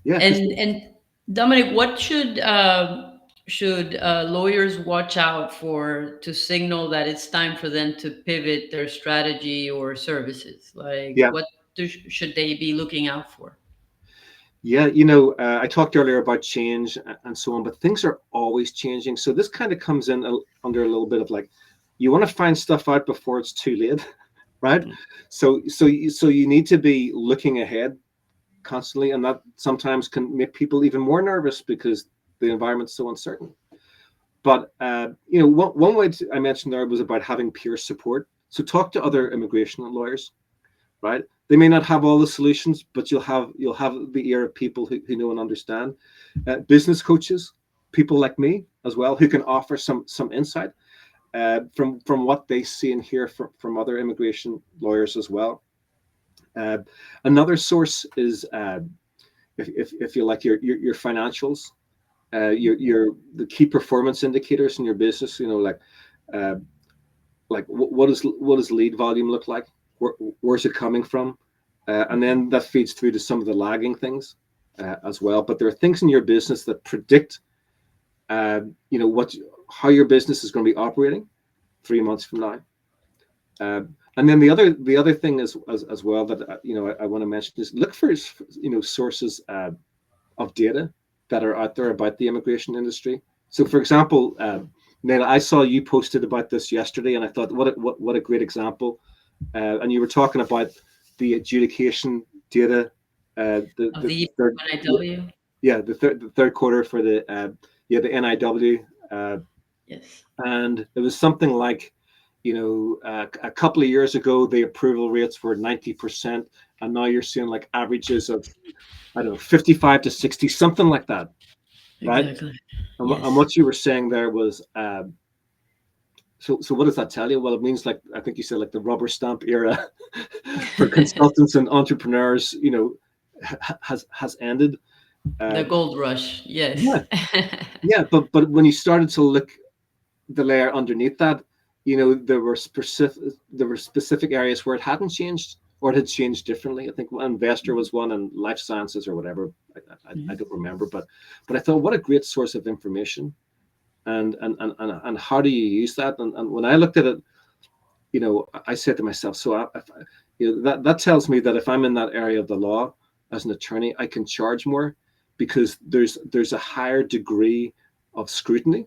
yeah, because And Dominic, what should lawyers watch out for to signal that it's time for them to pivot their strategy or services? Like, yeah, what should they be looking out for? yeah. I talked earlier about change and so on, but things are always changing. So this kind of comes in under a little bit of like, you want to find stuff out before it's too late, right? So you need to be looking ahead constantly, and that sometimes can make people even more nervous because the environment's so uncertain. But one way I mentioned there was about having peer support. So talk to other immigration lawyers, right? They may not have all the solutions, but you'll have the ear of people who know and understand. Business coaches, people like me as well, who can offer some insight from what they see and hear from other immigration lawyers as well. Uh, Another source is if you like your financials, your the key performance indicators in your business. Uh, what does lead volume look like? Where's it coming from? And then that feeds through to some of the lagging things as well. But there are things in your business that predict, what how your business is going to be operating 3 months from now. And then the other thing is as well that I want to mention is look for sources of data that are out there about the immigration industry. So, for example, Neil, I saw you posted about this yesterday, and I thought, what a great example. And you were talking about the adjudication data, Of the the third, NIW. yeah, the third quarter for the NIW, Yes. and it was something like, a couple of years ago the approval rates were 90%, and now you're seeing like averages of, I don't know, 55 to 60, something like that, right? Exactly. And Yes. what you were saying there was, so what does that tell you? Well, it means, like I think you said, like the rubber stamp era for consultants and entrepreneurs, has ended. The Uh, gold rush. yeah, Yes. yeah, but when you started to look the layer underneath that, there were specific areas where it hadn't changed or it had changed differently. I think investor was one, and life sciences or whatever. I Mhm. don't remember, but I thought, what a great source of information, and how do you use that? And when I looked at it, I said to myself, so that tells me that if I'm in that area of the law as an attorney, I can charge more because there's a higher degree of scrutiny,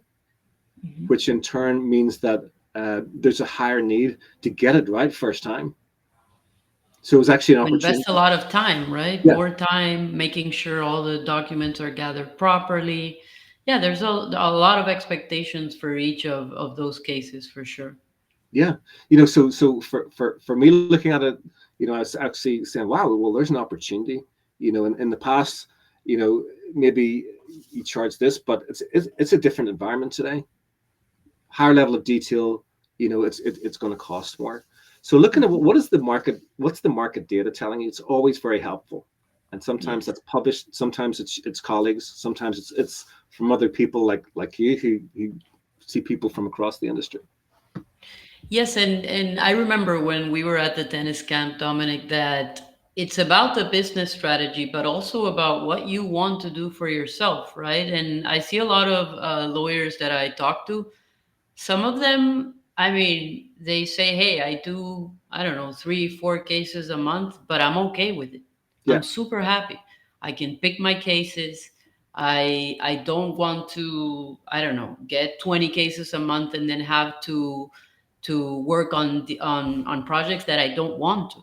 Mhm. which in turn means that there's a higher need to get it right first time. So it was actually an Invest a opportunity. lot of time, right? Yeah, More time making sure all the documents are gathered properly. Yeah, there's a lot of expectations for each of those cases for sure. yeah. So for me looking at it, I was actually saying, wow, well, there's an opportunity. In the past, maybe you charge this, but it's a different environment today. Higher level of detail, it's going to cost more. So looking at Mhm. what's the market data telling you, it's always very helpful. And sometimes Yes. that's published, sometimes it's colleagues, sometimes it's from other people like you who see people from across the industry. Yes, and I remember when we were at the tennis camp, Dominic, that it's about the business strategy, but also about what you want to do for yourself, right? And I see a lot of lawyers that I talk to. Some of them, I mean, they say, hey, I do, I don't know, 3, 4 cases a month, but I'm okay with it. Yeah, I'm super happy. I can pick my cases. I don't want to, I don't know, get 20 cases a month and then have to work on projects that I don't want to.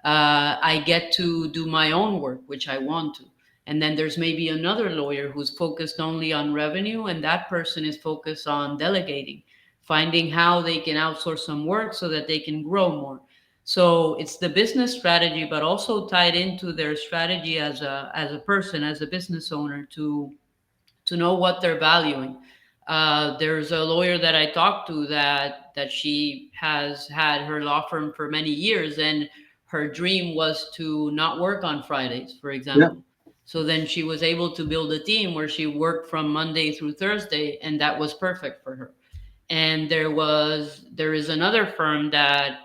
I get to do my own work, which I want to. And then there's maybe another lawyer who's focused only on revenue, and that person is focused on delegating, finding how they can outsource some work so that they can grow more. So it's the business strategy, but also tied into their strategy as a person, as a business owner, to know what they're valuing. There's a lawyer that I talked to that she has had her law firm for many years, and her dream was to not work on Fridays, for yeah, example. So then she was able to build a team where she worked from Monday through Thursday, and that was perfect for her. And there is another firm that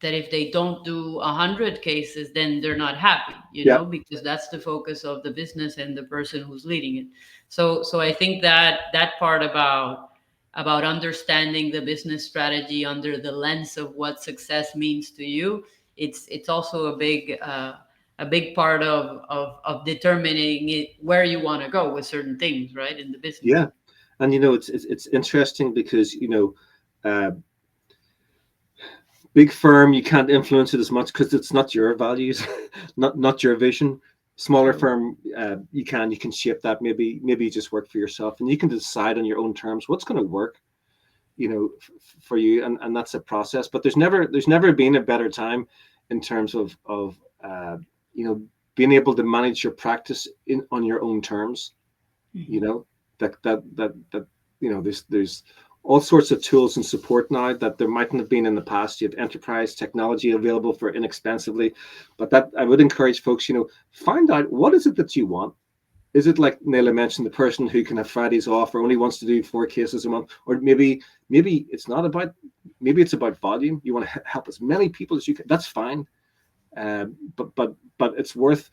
if they don't do 100 cases, then they're not happy, yeah, because that's the focus of the business and the person who's leading it. So I think that part about understanding the business strategy under the lens of what success means to you, it's also a big part of determining where you want to go with certain things, right, in the business. yeah. And it's interesting because uh, big firm, you can't influence it as much because it's not your values, not your vision. Smaller True. firm, you can shape that. Maybe you just work for yourself, and you can decide on your own terms what's going to work, for you, and that's a process. But there's never been a better time in terms of uh, you know being able to manage your practice on your own terms. you Mhm. know that there's all sorts of tools and support now that there mightn't have been in the past. You have enterprise technology available for inexpensively, but that I would encourage folks, find out what is it that you want. Is it like Nayla mentioned, the person who can have Fridays off or only wants to do 4 cases a month? Or maybe it's not about, maybe it's about volume. You want to help as many people as you can. That's fine. But it's worth,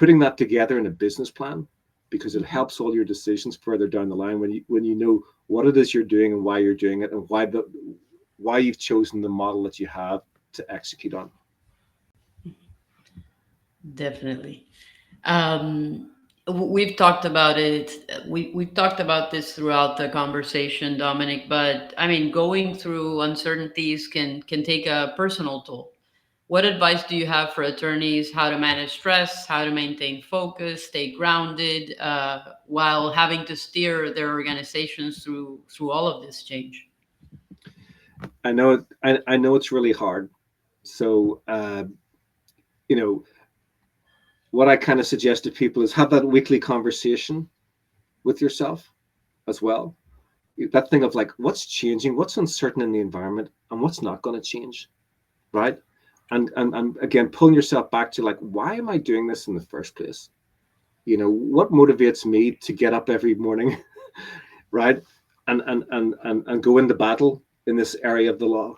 putting that together in a business plan, because it Mhm. helps all your decisions further down the line when you know what it is you're doing and why you're doing it, and why you've chosen the model that you have to execute on. Definitely. We've talked about it. We've talked about this throughout the conversation, Dominic. But I mean, going through uncertainties can take a personal toll. What advice do you have for attorneys? How to manage stress? How to maintain focus, stay grounded, while having to steer their organizations through all of this change? I know it's really hard. So you know what I kind of suggest to people is have that weekly conversation with yourself as well. That thing of like, what's changing, what's uncertain in the environment, and what's not going to change, right? And again, pulling yourself back to like, why am I doing this in the first place? What motivates me to get up every morning, right? And go into battle in this area of the law.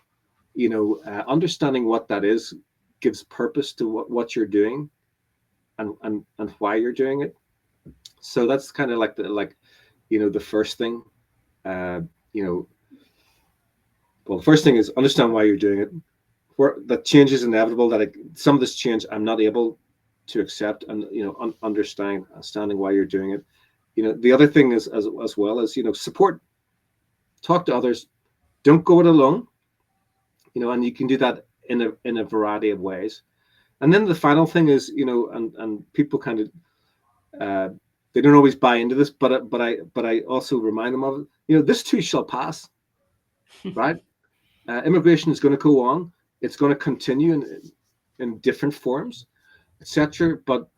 Understanding what that is gives purpose to what you're doing, and why you're doing it. So that's kind of like the first thing. Uh, you know, well, the first thing is understand why you're doing it. Where that change is inevitable. Some of this change I'm not able to accept, and understanding why you're doing it. The other thing is, as well as, support. Talk to others. Don't go it alone. And you can do that in a variety of ways. And then the final thing is, and people kind of, uh, they don't always buy into this, but I also remind them of it. This too shall pass, right? Immigration is going to go on. It's going to continue in different forms, etc. But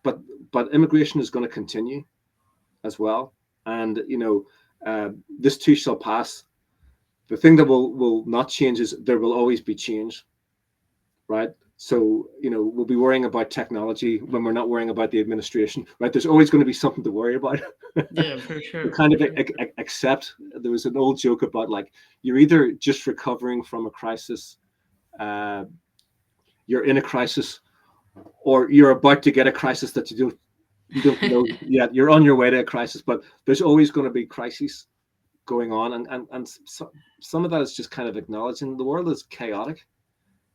immigration is going to continue as well, and this too shall pass. The thing that will not change is there will always be change, right? So we'll be worrying about technology when we're not worrying about the administration, right? There's always going to be something to worry about. Yeah, for We sure, kind for of sure. accept. There was an old joke about like, you're either just recovering from a crisis, uh, you're in a crisis, or you're about to get a crisis that you don't know yet. You're on your way to a crisis, but there's always going to be crises going on, and some of that is just kind of acknowledging the world is chaotic,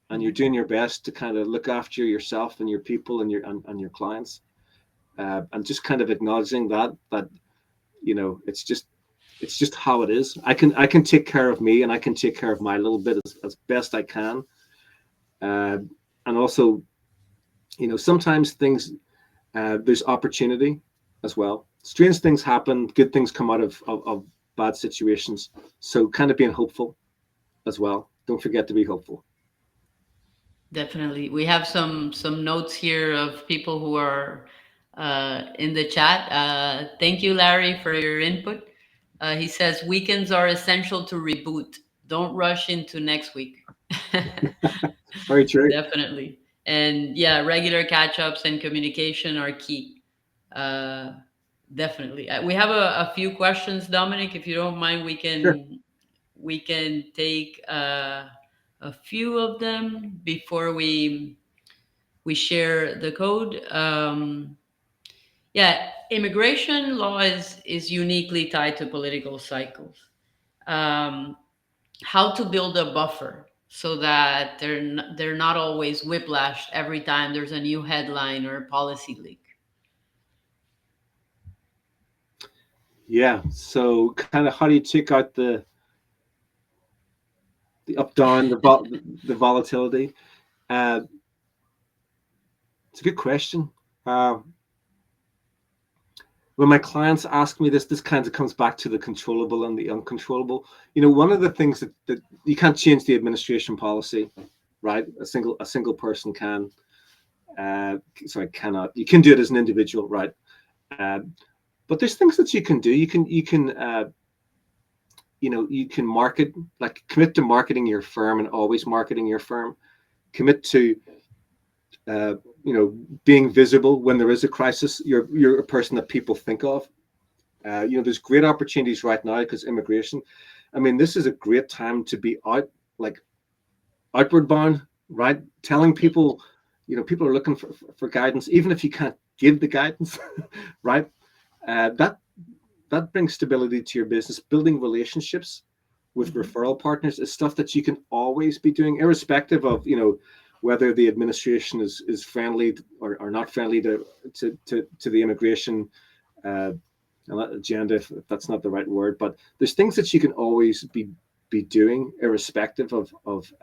and you're Mhm. doing your best to kind of look after yourself and your people and your clients, and just kind of acknowledging that it's just how it is. I can take care of me, and I can take care of my little bit as best I can, uh, and also sometimes things, there's opportunity as well. Strange things happen, good things come out of bad situations. So kind of being hopeful as well. Don't forget to be hopeful. Definitely. We have some notes here of people who are in the chat. Thank you, Larry, for your input. He says weekends are essential to reboot. Don't rush into next week. Very true. Definitely. And yeah, regular catch ups and communication are key. Uh, Definitely. We have a few questions, Dominic. If you don't mind, we Sure. can take a few of them before we share the code. Yeah, immigration law is uniquely tied to political cycles. Um, how to build a buffer so that they're not always whiplashed every time there's a new headline or policy leak. Yeah. So kind of how do you take out the up down, the volatility? Uh, it's a good question. Uh, when my clients ask me this kind of comes back to the controllable and the uncontrollable. One of the things that you can't change the administration policy, right? A single person can. Sorry, cannot. You can do it as an individual, right? Uh, but there's things that you can do. You can market, like commit to marketing your firm and always marketing your firm. Commit to uh, being visible when there is a crisis. You're a person that people think of. There's great opportunities right now because immigration. I mean, this is a great time to be out, like outward bound, right? Telling Yeah. people, people are looking for guidance, even if you can't give the guidance, right? That brings stability to your business. Building relationships with Mhm. referral partners is stuff that you can always be doing, irrespective of whether the administration is friendly or not friendly to the immigration uh, agenda, if that's not the right word. But there's things that you can always be doing, irrespective of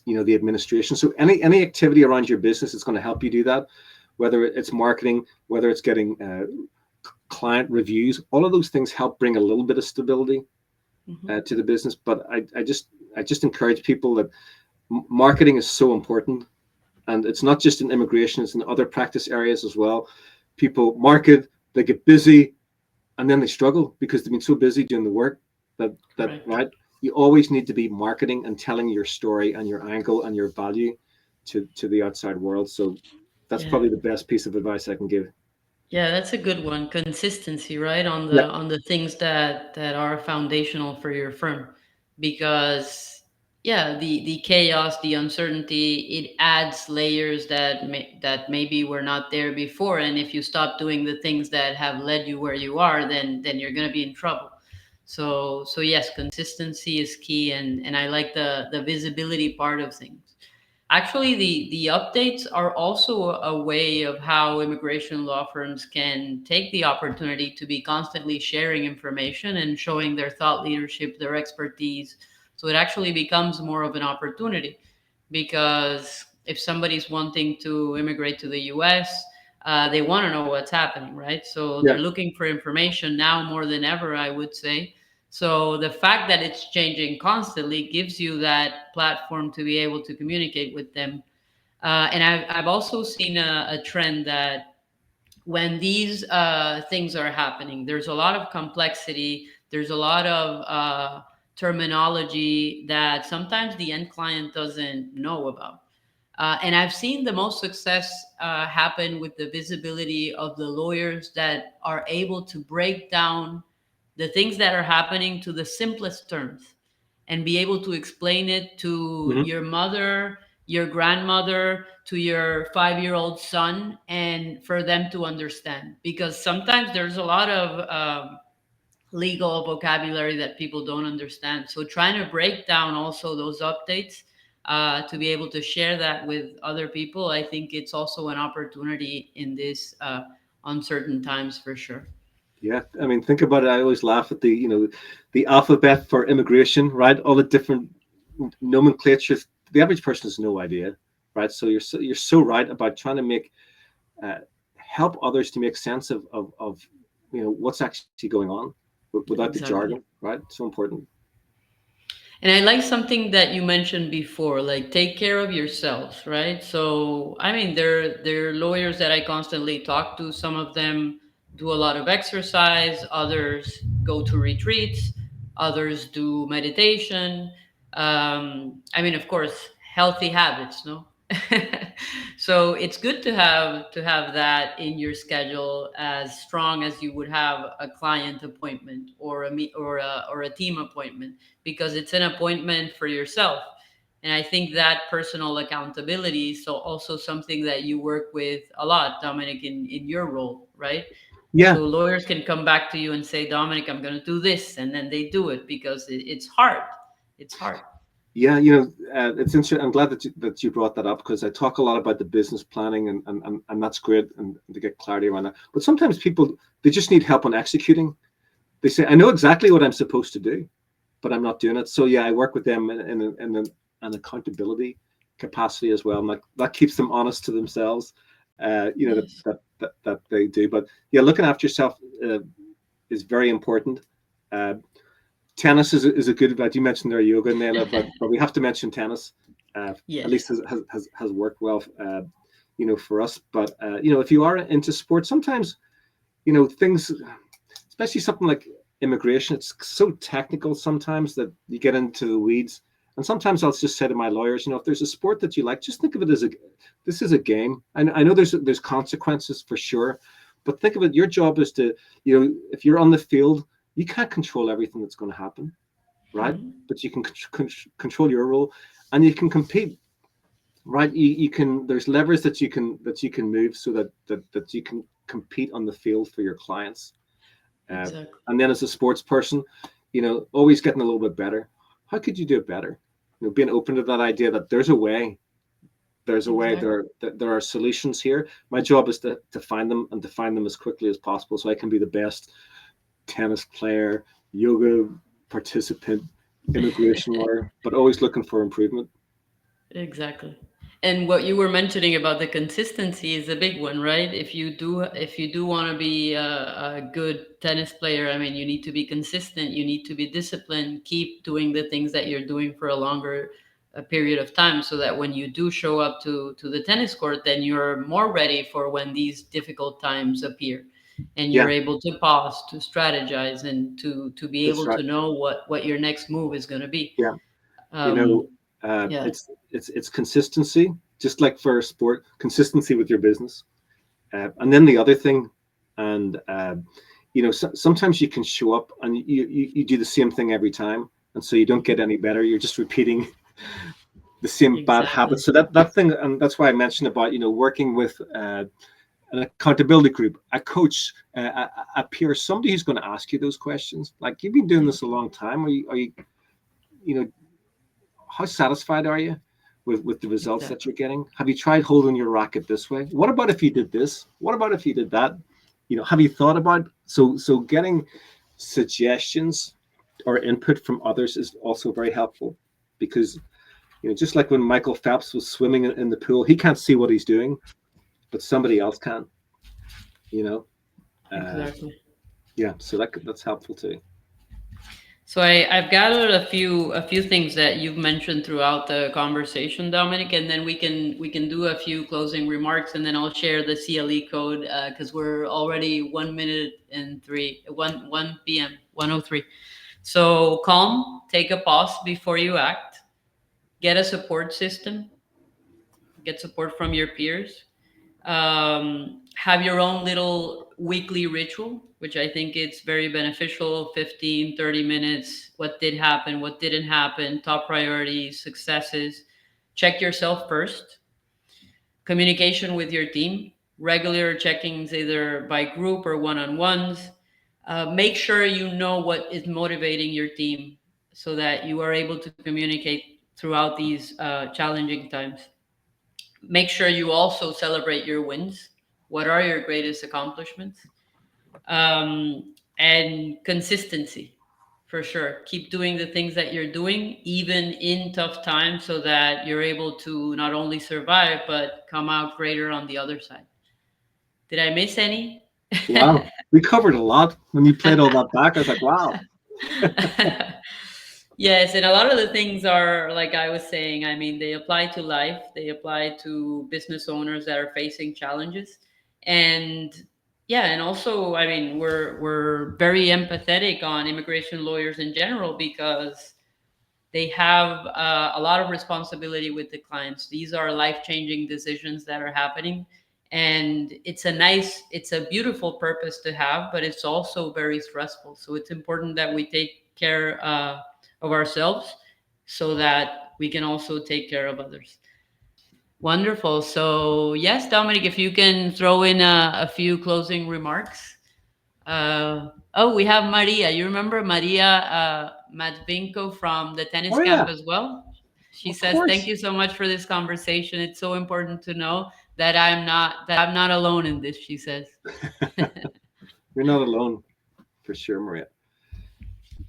the administration. So any activity around your business is going to help you do that, whether it's marketing, whether it's getting client reviews. All of those things help bring a little bit of stability Mhm. to the business. But I just encourage people that marketing is so important, and it's not just in immigration; it's in other practice areas as well. People market, they get busy, and then they struggle because they've been so busy doing the work that Correct. right. You always need to be marketing and telling your story and your angle and your value to the outside world. So that's Yeah. probably the best piece of advice I can give. Yeah, that's a good one. Consistency, right? On Yeah. the things that are foundational for your firm. Because yeah, the chaos, the uncertainty, it adds layers that maybe were not there before. And if you stop doing the things that have led you where you are, then you're gonna be in trouble. So yes, consistency is key, and I like the visibility part of things. Actually, the updates are also a way of how immigration law firms can take the opportunity to be constantly sharing information and showing their thought leadership, their expertise. So it actually becomes more of an opportunity because if somebody's wanting to immigrate to the US, they want to know what's happening, right? So they're Yeah. looking for information now more than ever, I would say. So the fact that it's changing constantly gives you that platform to be able to communicate with them. And I've also seen a trend that when these things are happening, there's a lot of complexity, there's a lot of terminology that sometimes the end client doesn't know about. And I've seen the most success happen with the visibility of the lawyers that are able to break down the things that are happening to the simplest terms and be able to explain it to Hmm. your mother, your grandmother, to your 5-year-old son, and for them to understand. Because sometimes there's a lot of legal vocabulary that people don't understand. So trying to break down also those updates to be able to share that with other people, I think it's also an opportunity in this uncertain times for sure. Yeah, I mean, think about it. I always laugh at the alphabet for immigration, right? All the different nomenclatures. The average person has no idea, right? So you're so right about trying to uh, help others to make sense of what's actually going on without the jargon, Exactly. right? So important. And I like something that you mentioned before, like take care of yourselves, right? So, I mean, there are lawyers that I constantly talk to. Some of them do a lot of exercise, others go to retreats, others do meditation. I mean, of course, healthy habits, no? So it's good to have that in your schedule as strong as you would have a client appointment or a team appointment, because it's an appointment for yourself. And I think that personal accountability is so also something that you work with a lot, Dominic, in your role, right? Yeah, So lawyers can come back to you and say, Dominic, I'm going to do this, and then they do it because it's hard. It's hard. yeah. It's interesting. I'm glad that you brought that up because I talk a lot about the business planning and that's great and to get clarity around that. But sometimes people they just need help on executing. They say, I know exactly what I'm supposed to do, but I'm not doing it. So yeah, I work with them in an accountability capacity as well. And that keeps them honest to themselves. Yes. That they do. But yeah, looking after yourself is very important. Uh, Tennis is a good. You mentioned there yoga, Nela, but we have to mention tennis. At least Yes. has worked well, for us. But if you are into sports, sometimes things, especially something like immigration, it's so technical sometimes that you get into the weeds. And sometimes I'll just say to my lawyers, if there's a sport that you like, just think of it as this is a game. I know there's consequences for sure, but think of it. Your job is to, if you're on the field, you can't control everything that's going to happen, right? Mhm. But you can control your role, and you can compete, right? You can. There's levers that you can move so that you can compete on the field for your clients. Uh, Exactly. and then as a sports person, always getting a little bit better. How could you do it better? Being open to that idea that there's a way. There's a way. Exactly. There are solutions here. My job is to find them and to find them as quickly as possible, so I can be the best tennis player, yoga participant, immigration lawyer, but always looking for improvement. Exactly. And what you were mentioning about the consistency is a big one, right? If you do want to be a good tennis player, I mean, you need to be consistent, you need to be disciplined, keep doing the things that you're doing for a longer period of time so that when you do show up to the tennis court, then you're more ready for when these difficult times appear. And you're Yeah, able to pause, to strategize, and to be that's able right. to know what your next move is going to be. Yeah, you know, Um, uh, yeah, it's consistency, just like for a sport, consistency with your business, and then the other thing, and sometimes you can show up and you do the same thing every time, and so you don't get any better. You're just repeating the same bad exactly. habits. So that thing, and that's why I mentioned about working with an accountability group, a coach, a peer, somebody who's going to ask you those questions. Like, you've been doing Yeah, this a long time. You know, how satisfied are you with the results that exactly. you're getting? Have you tried holding your racket this way? What about if you did this? What about if you did that? Have you thought about, so getting suggestions or input from others is also very helpful, because just like when Michael Phelps was swimming in the pool, he can't see what he's doing, but somebody else can. You know, uh, Exactly. yeah. So that's helpful too. So I've gathered a few things that you've mentioned throughout the conversation, Dominic, and then we can do a few closing remarks, and then I'll share the CLE code because we're already 1 minute and three one p.m. 1:03. So calm, take a pause before you act, get a support system, get support from your peers, have your own little weekly ritual, which I think it's very beneficial. 15, 30 minutes, what did happen, what didn't happen, top priorities, successes. Check yourself first. Communication with your team, regular check-ins either by group or one-on-ones. Make sure you know what is motivating your team so that you are able to communicate throughout these challenging times. Make sure you also celebrate your wins. What are your greatest accomplishments? And consistency, for sure. Keep doing the things that you're doing, even in tough times, so that you're able to not only survive, but come out greater on the other side. Did I miss any? Wow, we covered a lot. When you played all that back, I was like, wow. Yes, and a lot of the things are like I was saying. I mean, they apply to life. They apply to business owners that are facing challenges, and yeah, and also, I mean, we're very empathetic on immigration lawyers in general because they have a lot of responsibility with the clients. These are life changing decisions that are happening, and it's a beautiful purpose to have, but it's also very stressful. So it's important that we take care of ourselves so that we can also take care of others. Wonderful. So yes, Dominic, if you can throw in a few closing remarks. Oh, we have Maria. You remember Maria Matvinko from the tennis Oh camp yeah, as well? She of says, "Thank course. you so much for this conversation. It's so important to know that I'm not alone in this." She says. You're not alone, for sure, Maria.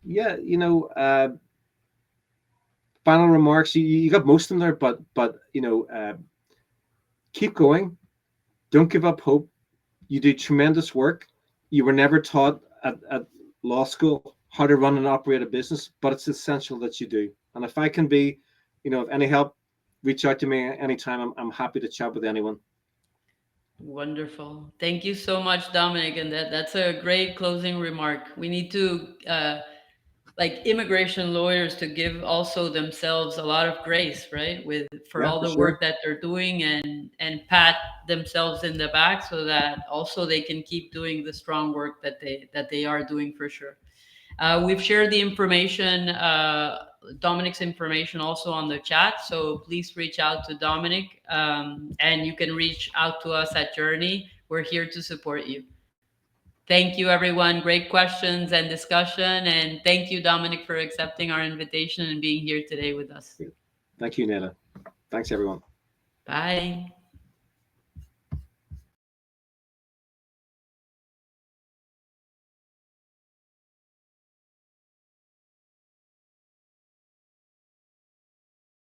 Yeah, final remarks. You got most of them there, but keep going. Don't give up hope. You do tremendous work. You were never taught at law school how to run and operate a business, but it's essential that you do. And if I can be, of any help, reach out to me anytime. I'm happy to chat with anyone. Wonderful. Thank you so much, Dominic. And that's a great closing remark. We need to like immigration lawyers to give also themselves a lot of grace, right, with for Yeah, all for the sure. work that they're doing, and pat themselves in the back so that also they can keep doing the strong work that they are doing for sure. We've shared the information, Dominic's information, also on the chat. So please reach out to Dominic, and you can reach out to us at Joorney. We're here to support you. Thank you, everyone. Great questions and discussion. And thank you, Dominic, for accepting our invitation and being here today with us. Thank you, Neda. Thanks, everyone. Bye.